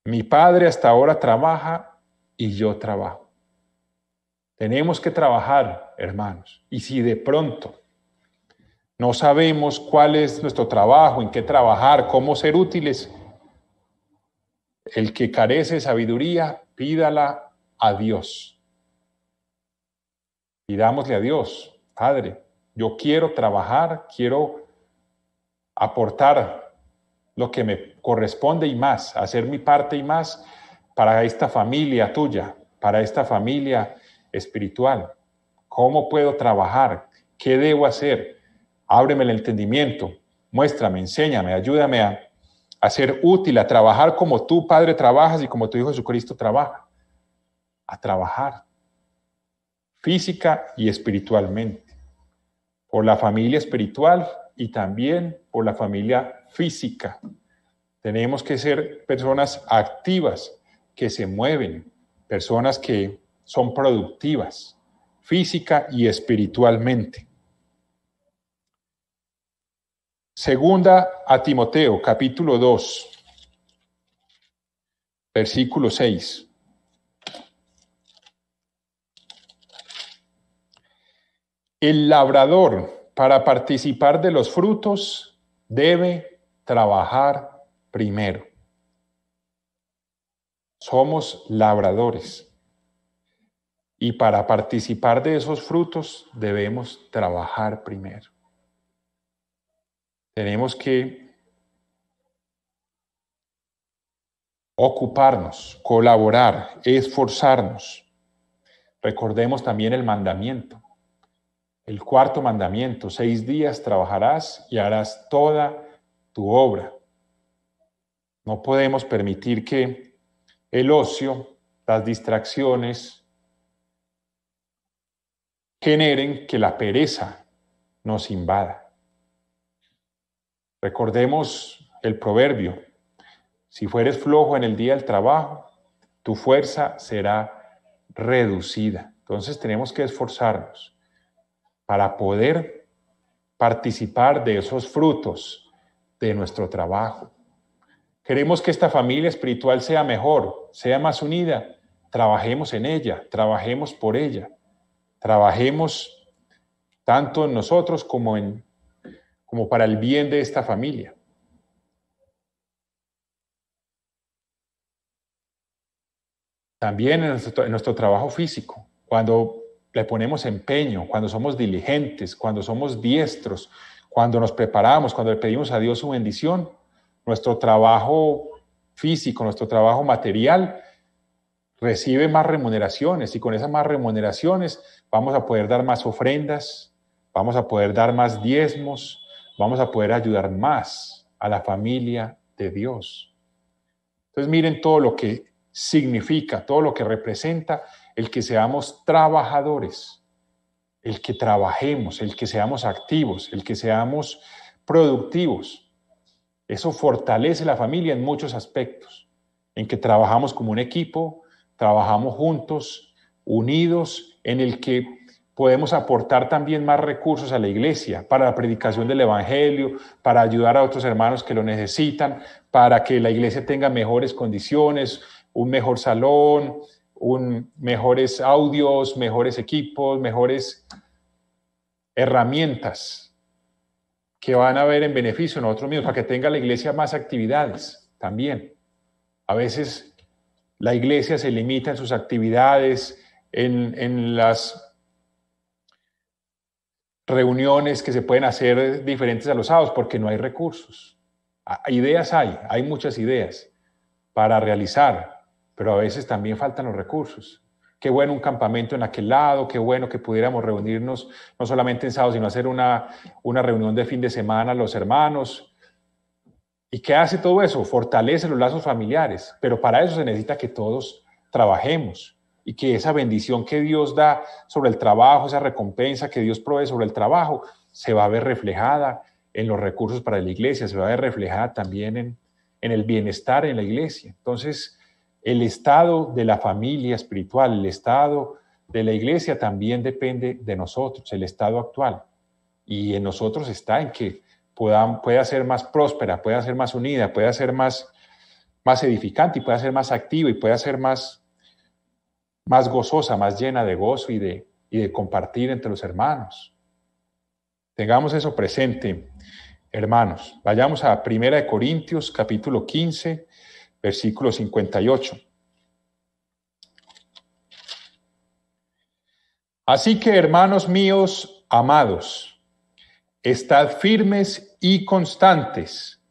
Mi Padre hasta ahora trabaja y yo trabajo. Tenemos que trabajar, hermanos, y si de pronto no sabemos cuál es nuestro trabajo, en qué trabajar, cómo ser útiles, el que carece de sabiduría, pídala a Dios. Pidámosle a Dios: Padre, yo quiero trabajar, quiero aportar lo que me corresponde y más, hacer mi parte y más para esta familia tuya, para esta familia espiritual. ¿Cómo puedo trabajar? ¿Qué debo hacer? Ábreme el entendimiento, muéstrame, enséñame, ayúdame a ser útil, a trabajar como tú, Padre, trabajas y como tu Hijo Jesucristo trabaja. A trabajar física y espiritualmente, por la familia espiritual y también por la familia física. Tenemos que ser personas activas, que se mueven, personas que son productivas, física y espiritualmente. Segunda a Timoteo, capítulo 2, versículo 6. El labrador, para participar de los frutos, debe trabajar primero. Somos labradores. Y para participar de esos frutos debemos trabajar primero. Tenemos que ocuparnos, colaborar, esforzarnos. Recordemos también el mandamiento. El cuarto mandamiento: 6 días trabajarás y harás toda tu obra. No podemos permitir que el ocio, las distracciones, generen que la pereza nos invada. Recordemos el proverbio: si fueres flojo en el día del trabajo, tu fuerza será reducida. Entonces tenemos que esforzarnos para poder participar de esos frutos de nuestro trabajo. Queremos que esta familia espiritual sea mejor, sea más unida. Trabajemos en ella, trabajemos por ella. Trabajemos tanto en nosotros como para el bien de esta familia. También en nuestro trabajo físico, cuando le ponemos empeño, cuando somos diligentes, cuando somos diestros, cuando nos preparamos, cuando le pedimos a Dios su bendición, nuestro trabajo físico, nuestro trabajo material recibe más remuneraciones, y con esas más remuneraciones vamos a poder dar más ofrendas, vamos a poder dar más diezmos, vamos a poder ayudar más a la familia de Dios. Entonces miren todo lo que significa, todo lo que representa el que seamos trabajadores, el que trabajemos, el que seamos activos, el que seamos productivos. Eso fortalece la familia en muchos aspectos, en que trabajamos como un equipo, trabajamos juntos, unidos, en el que podemos aportar también más recursos a la iglesia para la predicación del evangelio, para ayudar a otros hermanos que lo necesitan, para que la iglesia tenga mejores condiciones, un mejor salón, mejores audios, mejores equipos, mejores herramientas que van a ver en beneficio de nosotros mismos, para que tenga la iglesia más actividades también. A veces la iglesia se limita en sus actividades, en las reuniones que se pueden hacer diferentes a los sábados, porque no hay recursos. Ideas hay muchas ideas para realizar, pero a veces también faltan los recursos. Qué bueno un campamento en aquel lado, qué bueno que pudiéramos reunirnos no solamente en sábado, sino hacer una reunión de fin de semana los hermanos. ¿Y qué hace todo eso? Fortalece los lazos familiares, pero para eso se necesita que todos trabajemos y que esa bendición que Dios da sobre el trabajo, esa recompensa que Dios provee sobre el trabajo, se va a ver reflejada en los recursos para la iglesia, se va a ver reflejada también en el bienestar en la iglesia. Entonces, el estado de la familia espiritual, el estado de la iglesia también depende de nosotros, el estado actual. Y en nosotros está en que pueda ser más próspera, pueda ser más unida, pueda ser más edificante y pueda ser más activa y pueda ser más gozosa, más llena de gozo y de compartir entre los hermanos. Tengamos eso presente, hermanos. Vayamos a 1 Corintios, capítulo 15, versículo 58. Así que, hermanos míos, amados, estad firmes y constantes,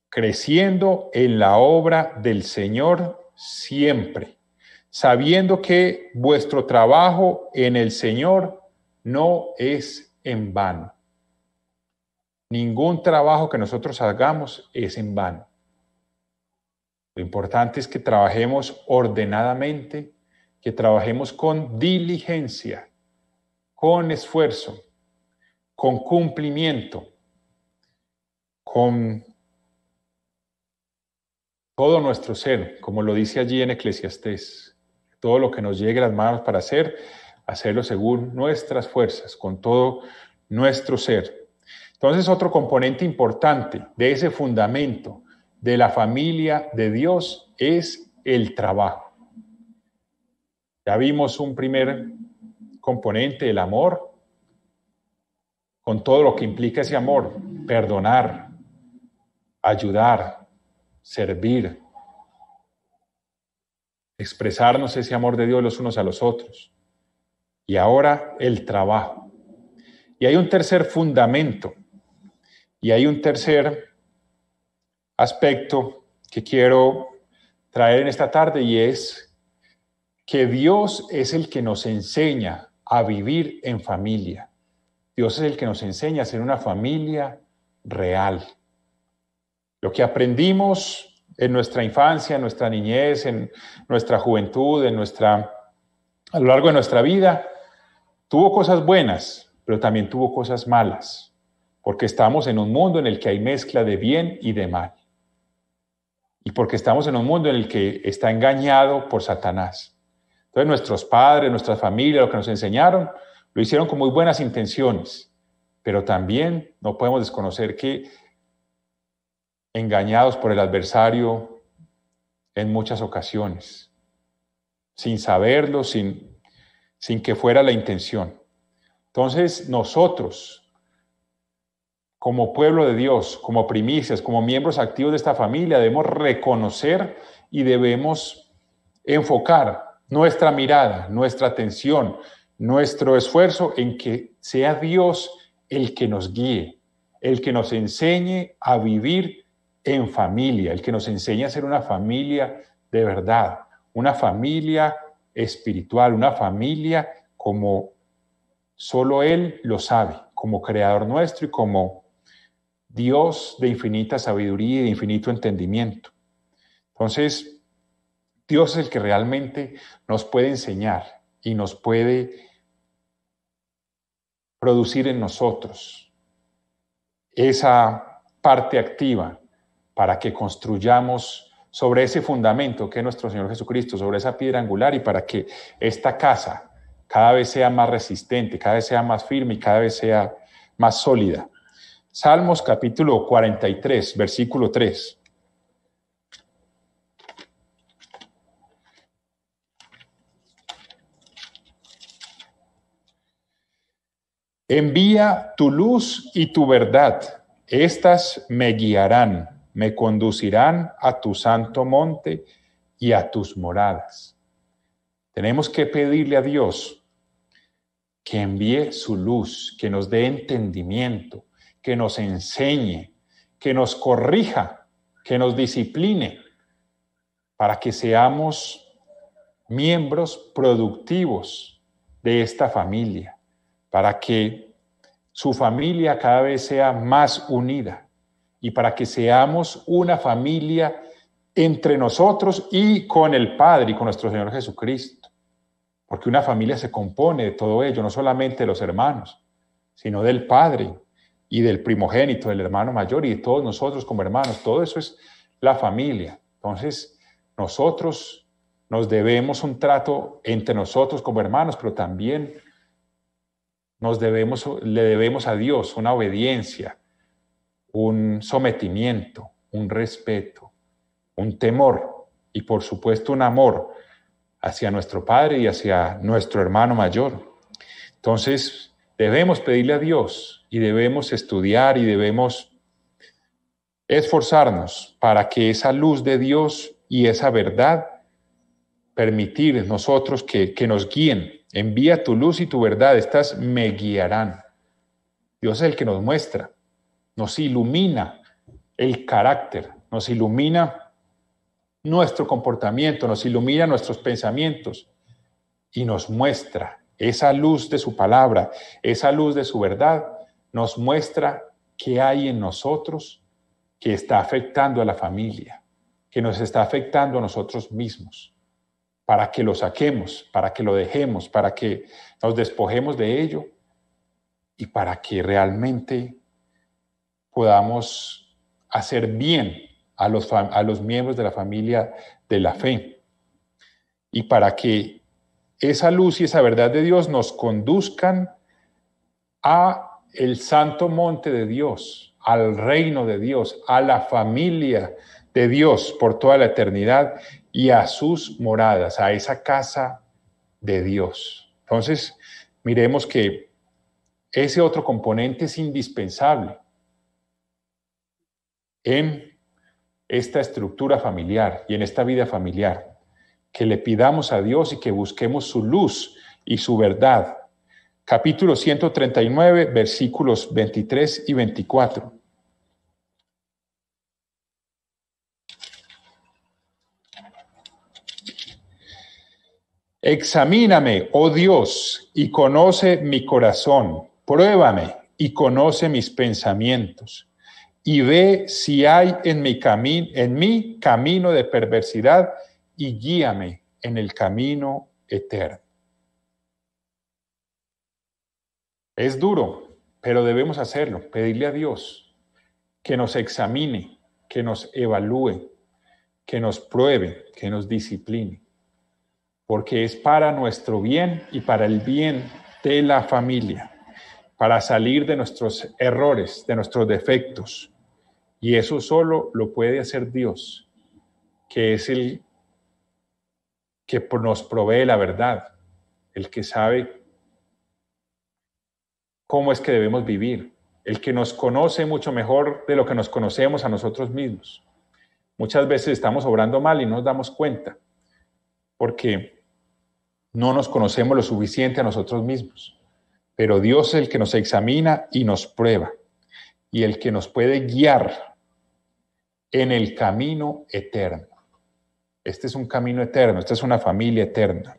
creciendo en la obra del Señor siempre, sabiendo que vuestro trabajo en el Señor no es en vano. Ningún trabajo que nosotros hagamos es en vano. Lo importante es que trabajemos ordenadamente, que trabajemos con diligencia, con esfuerzo, con cumplimiento, con todo nuestro ser, como lo dice allí en Eclesiastés. Todo lo que nos llegue a las manos para hacerlo según nuestras fuerzas, con todo nuestro ser. Entonces, otro componente importante de ese fundamento de la familia de Dios es el trabajo. Ya vimos un primer componente, el amor, con todo lo que implica ese amor: perdonar, ayudar, servir, expresarnos ese amor de Dios los unos a los otros. Y ahora el trabajo. Y hay un tercer fundamento, y hay un tercer aspecto que quiero traer en esta tarde, y es que Dios es el que nos enseña a vivir en familia. Dios es el que nos enseña a ser una familia real. Lo que aprendimos en nuestra infancia, en nuestra niñez, en nuestra juventud, a lo largo de nuestra vida, tuvo cosas buenas, pero también tuvo cosas malas, porque estamos en un mundo en el que hay mezcla de bien y de mal. Y porque estamos en un mundo en el que está engañado por Satanás. Entonces nuestros padres, nuestra familia, lo que nos enseñaron, lo hicieron con muy buenas intenciones, pero también no podemos desconocer que engañados por el adversario en muchas ocasiones, sin saberlo, sin que fuera la intención. Entonces nosotros, como pueblo de Dios, como primicias, como miembros activos de esta familia, debemos reconocer y debemos enfocar nuestra mirada, nuestra atención, nuestro esfuerzo en que sea Dios el que nos guíe, el que nos enseñe a vivir en familia, el que nos enseñe a ser una familia de verdad, una familia espiritual, una familia como solo Él lo sabe, como creador nuestro y como Dios de infinita sabiduría y de infinito entendimiento. Entonces, Dios es el que realmente nos puede enseñar y nos puede producir en nosotros esa parte activa para que construyamos sobre ese fundamento que es nuestro Señor Jesucristo, sobre esa piedra angular, y para que esta casa cada vez sea más resistente, cada vez sea más firme y cada vez sea más sólida. Salmos capítulo 43, versículo 3. Envía tu luz y tu verdad. Estas me guiarán, me conducirán a tu santo monte y a tus moradas. Tenemos que pedirle a Dios que envíe su luz, que nos dé entendimiento, que nos enseñe, que nos corrija, que nos discipline, para que seamos miembros productivos de esta familia, para que su familia cada vez sea más unida y para que seamos una familia entre nosotros y con el Padre y con nuestro Señor Jesucristo. Porque una familia se compone de todo ello, no solamente de los hermanos, sino del Padre y del primogénito, del hermano mayor y de todos nosotros como hermanos. Todo eso es la familia. Entonces, nosotros nos debemos un trato entre nosotros como hermanos, pero también le debemos a Dios una obediencia, un sometimiento, un respeto, un temor y por supuesto un amor hacia nuestro Padre y hacia nuestro hermano mayor. Entonces, debemos pedirle a Dios y debemos estudiar y debemos esforzarnos para que esa luz de Dios y esa verdad, permitir nosotros que nos guíen. Envía tu luz y tu verdad, estas me guiarán. Dios es el que nos muestra, nos ilumina el carácter, nos ilumina nuestro comportamiento, nos ilumina nuestros pensamientos y nos muestra esa luz de su palabra, esa luz de su verdad, nos muestra qué hay en nosotros que está afectando a la familia, que nos está afectando a nosotros mismos, para que lo saquemos, para que lo dejemos, para que nos despojemos de ello y para que realmente podamos hacer bien a los miembros de la familia de la fe y para que esa luz y esa verdad de Dios nos conduzcan a el santo monte de Dios, al reino de Dios, a la familia de Dios por toda la eternidad y a sus moradas, a esa casa de Dios. Entonces, miremos que ese otro componente es indispensable en esta estructura familiar y en esta vida familiar, que le pidamos a Dios y que busquemos su luz y su verdad. Capítulo 139, versículos 23 y 24. Examíname, oh Dios, y conoce mi corazón. Pruébame y conoce mis pensamientos. Y ve si hay en mi camino de perversidad y guíame en el camino eterno. Es duro, pero debemos hacerlo, pedirle a Dios que nos examine, que nos evalúe, que nos pruebe, que nos discipline, porque es para nuestro bien y para el bien de la familia, para salir de nuestros errores, de nuestros defectos. Y eso solo lo puede hacer Dios, que es el que nos provee la verdad, el que sabe cómo es que debemos vivir, el que nos conoce mucho mejor de lo que nos conocemos a nosotros mismos. Muchas veces estamos obrando mal y no nos damos cuenta, porque no nos conocemos lo suficiente a nosotros mismos. Pero Dios es el que nos examina y nos prueba, y el que nos puede guiar en el camino eterno. Este es un camino eterno, esta es una familia eterna.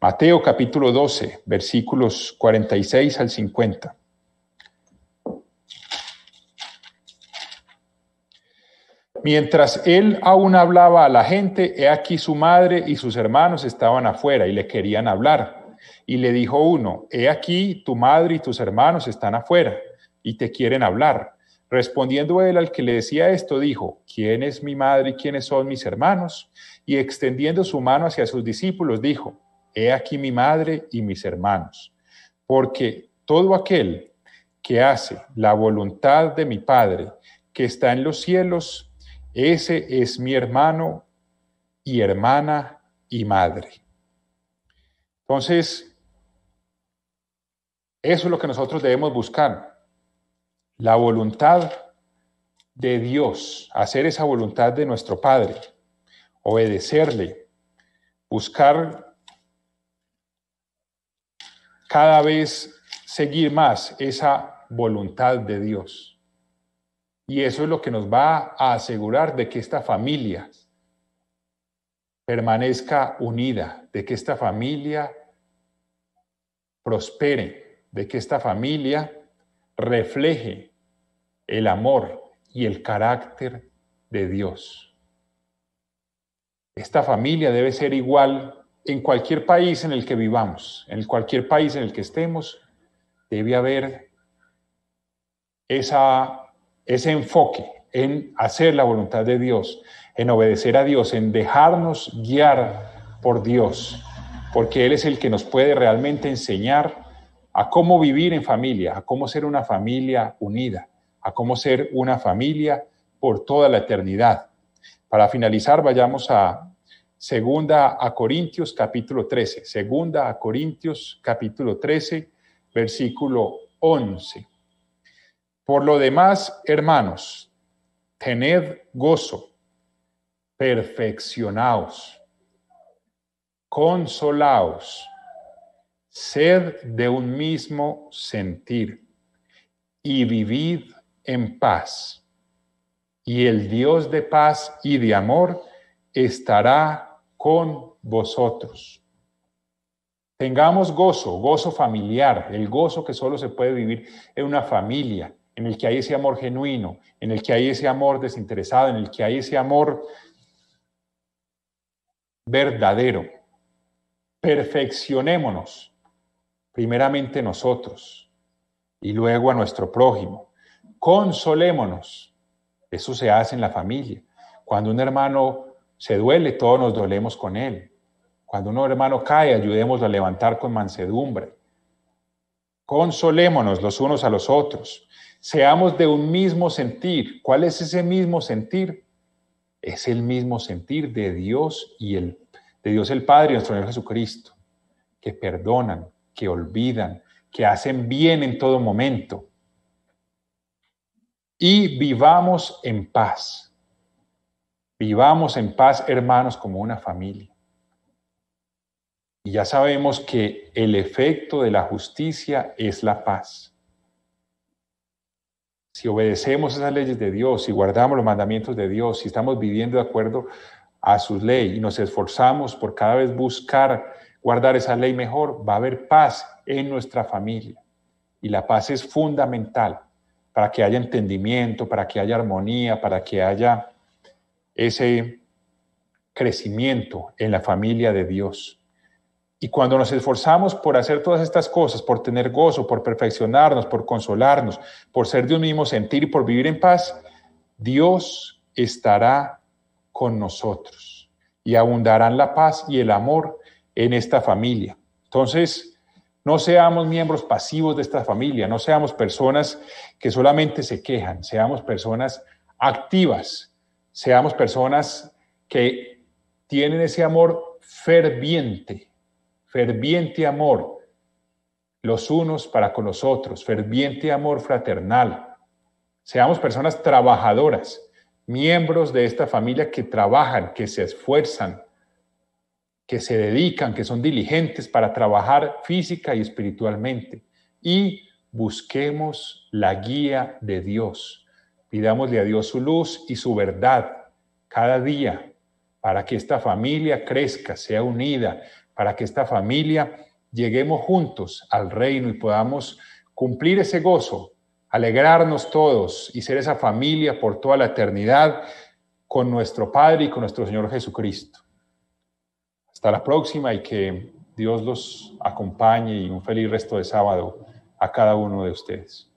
Mateo capítulo 12, versículos 46 al 50. Mientras él aún hablaba a la gente, he aquí su madre y sus hermanos estaban afuera y le querían hablar. Y le dijo uno, he aquí tu madre y tus hermanos están afuera y te quieren hablar. Respondiendo él al que le decía esto, dijo, ¿quién es mi madre y quiénes son mis hermanos? Y extendiendo su mano hacia sus discípulos, dijo, he aquí mi madre y mis hermanos. Porque todo aquel que hace la voluntad de mi Padre, que está en los cielos, ese es mi hermano y hermana y madre. Entonces, Eso es lo que nosotros debemos buscar. La voluntad de Dios, hacer esa voluntad de nuestro Padre, obedecerle, buscar cada vez seguir más esa voluntad de Dios. Y eso es lo que nos va a asegurar de que esta familia permanezca unida, de que esta familia prospere, de que esta familia refleje el amor y el carácter de Dios. Esta familia debe ser igual en cualquier país en el que vivamos, en cualquier país en el que estemos, debe haber ese enfoque en hacer la voluntad de Dios, en obedecer a Dios, en dejarnos guiar por Dios, porque Él es el que nos puede realmente enseñar a cómo vivir en familia, a cómo ser una familia unida, a cómo ser una familia por toda la eternidad. Para finalizar, vayamos a 2 Corintios capítulo 13. 2 Corintios capítulo 13, versículo 11. Por lo demás, hermanos, tened gozo, perfeccionaos, consolaos, sed de un mismo sentir y vivid en paz. Y el Dios de paz y de amor estará con vosotros. Tengamos gozo, gozo familiar, el gozo que solo se puede vivir en una familia, en el que hay ese amor genuino, en el que hay ese amor desinteresado, en el que hay ese amor verdadero. Perfeccionémonos, primeramente nosotros y luego a nuestro prójimo. Consolémonos, eso se hace en la familia. Cuando un hermano se duele, todos nos dolemos con él. Cuando un hermano cae, ayudémoslo a levantar con mansedumbre. Consolémonos los unos a los otros. Seamos de un mismo sentir. ¿Cuál es ese mismo sentir? Es el mismo sentir de Dios de Dios el Padre y nuestro Señor Jesucristo, que perdonan, que olvidan, que hacen bien en todo momento. Y vivamos en paz. Vivamos en paz, hermanos, como una familia. Y ya sabemos que el efecto de la justicia es la paz. Si obedecemos esas leyes de Dios, si guardamos los mandamientos de Dios, si estamos viviendo de acuerdo a sus leyes y nos esforzamos por cada vez buscar guardar esa ley mejor, va a haber paz en nuestra familia. Y la paz es fundamental para que haya entendimiento, para que haya armonía, para que haya ese crecimiento en la familia de Dios. Y cuando nos esforzamos por hacer todas estas cosas, por tener gozo, por perfeccionarnos, por consolarnos, por ser de un mismo sentir y por vivir en paz, Dios estará con nosotros y abundarán la paz y el amor en esta familia. Entonces, no seamos miembros pasivos de esta familia, no seamos personas que solamente se quejan, seamos personas activas, seamos personas que tienen ese amor ferviente amor los unos para con los otros, ferviente amor fraternal. Seamos personas trabajadoras, miembros de esta familia que trabajan, que se esfuerzan, que se dedican, que son diligentes para trabajar física y espiritualmente. Y busquemos la guía de Dios. Pidámosle a Dios su luz y su verdad cada día para que esta familia crezca, sea unida, para que esta familia lleguemos juntos al reino y podamos cumplir ese gozo, alegrarnos todos y ser esa familia por toda la eternidad con nuestro Padre y con nuestro Señor Jesucristo. Hasta la próxima y que Dios los acompañe y un feliz resto de sábado a cada uno de ustedes.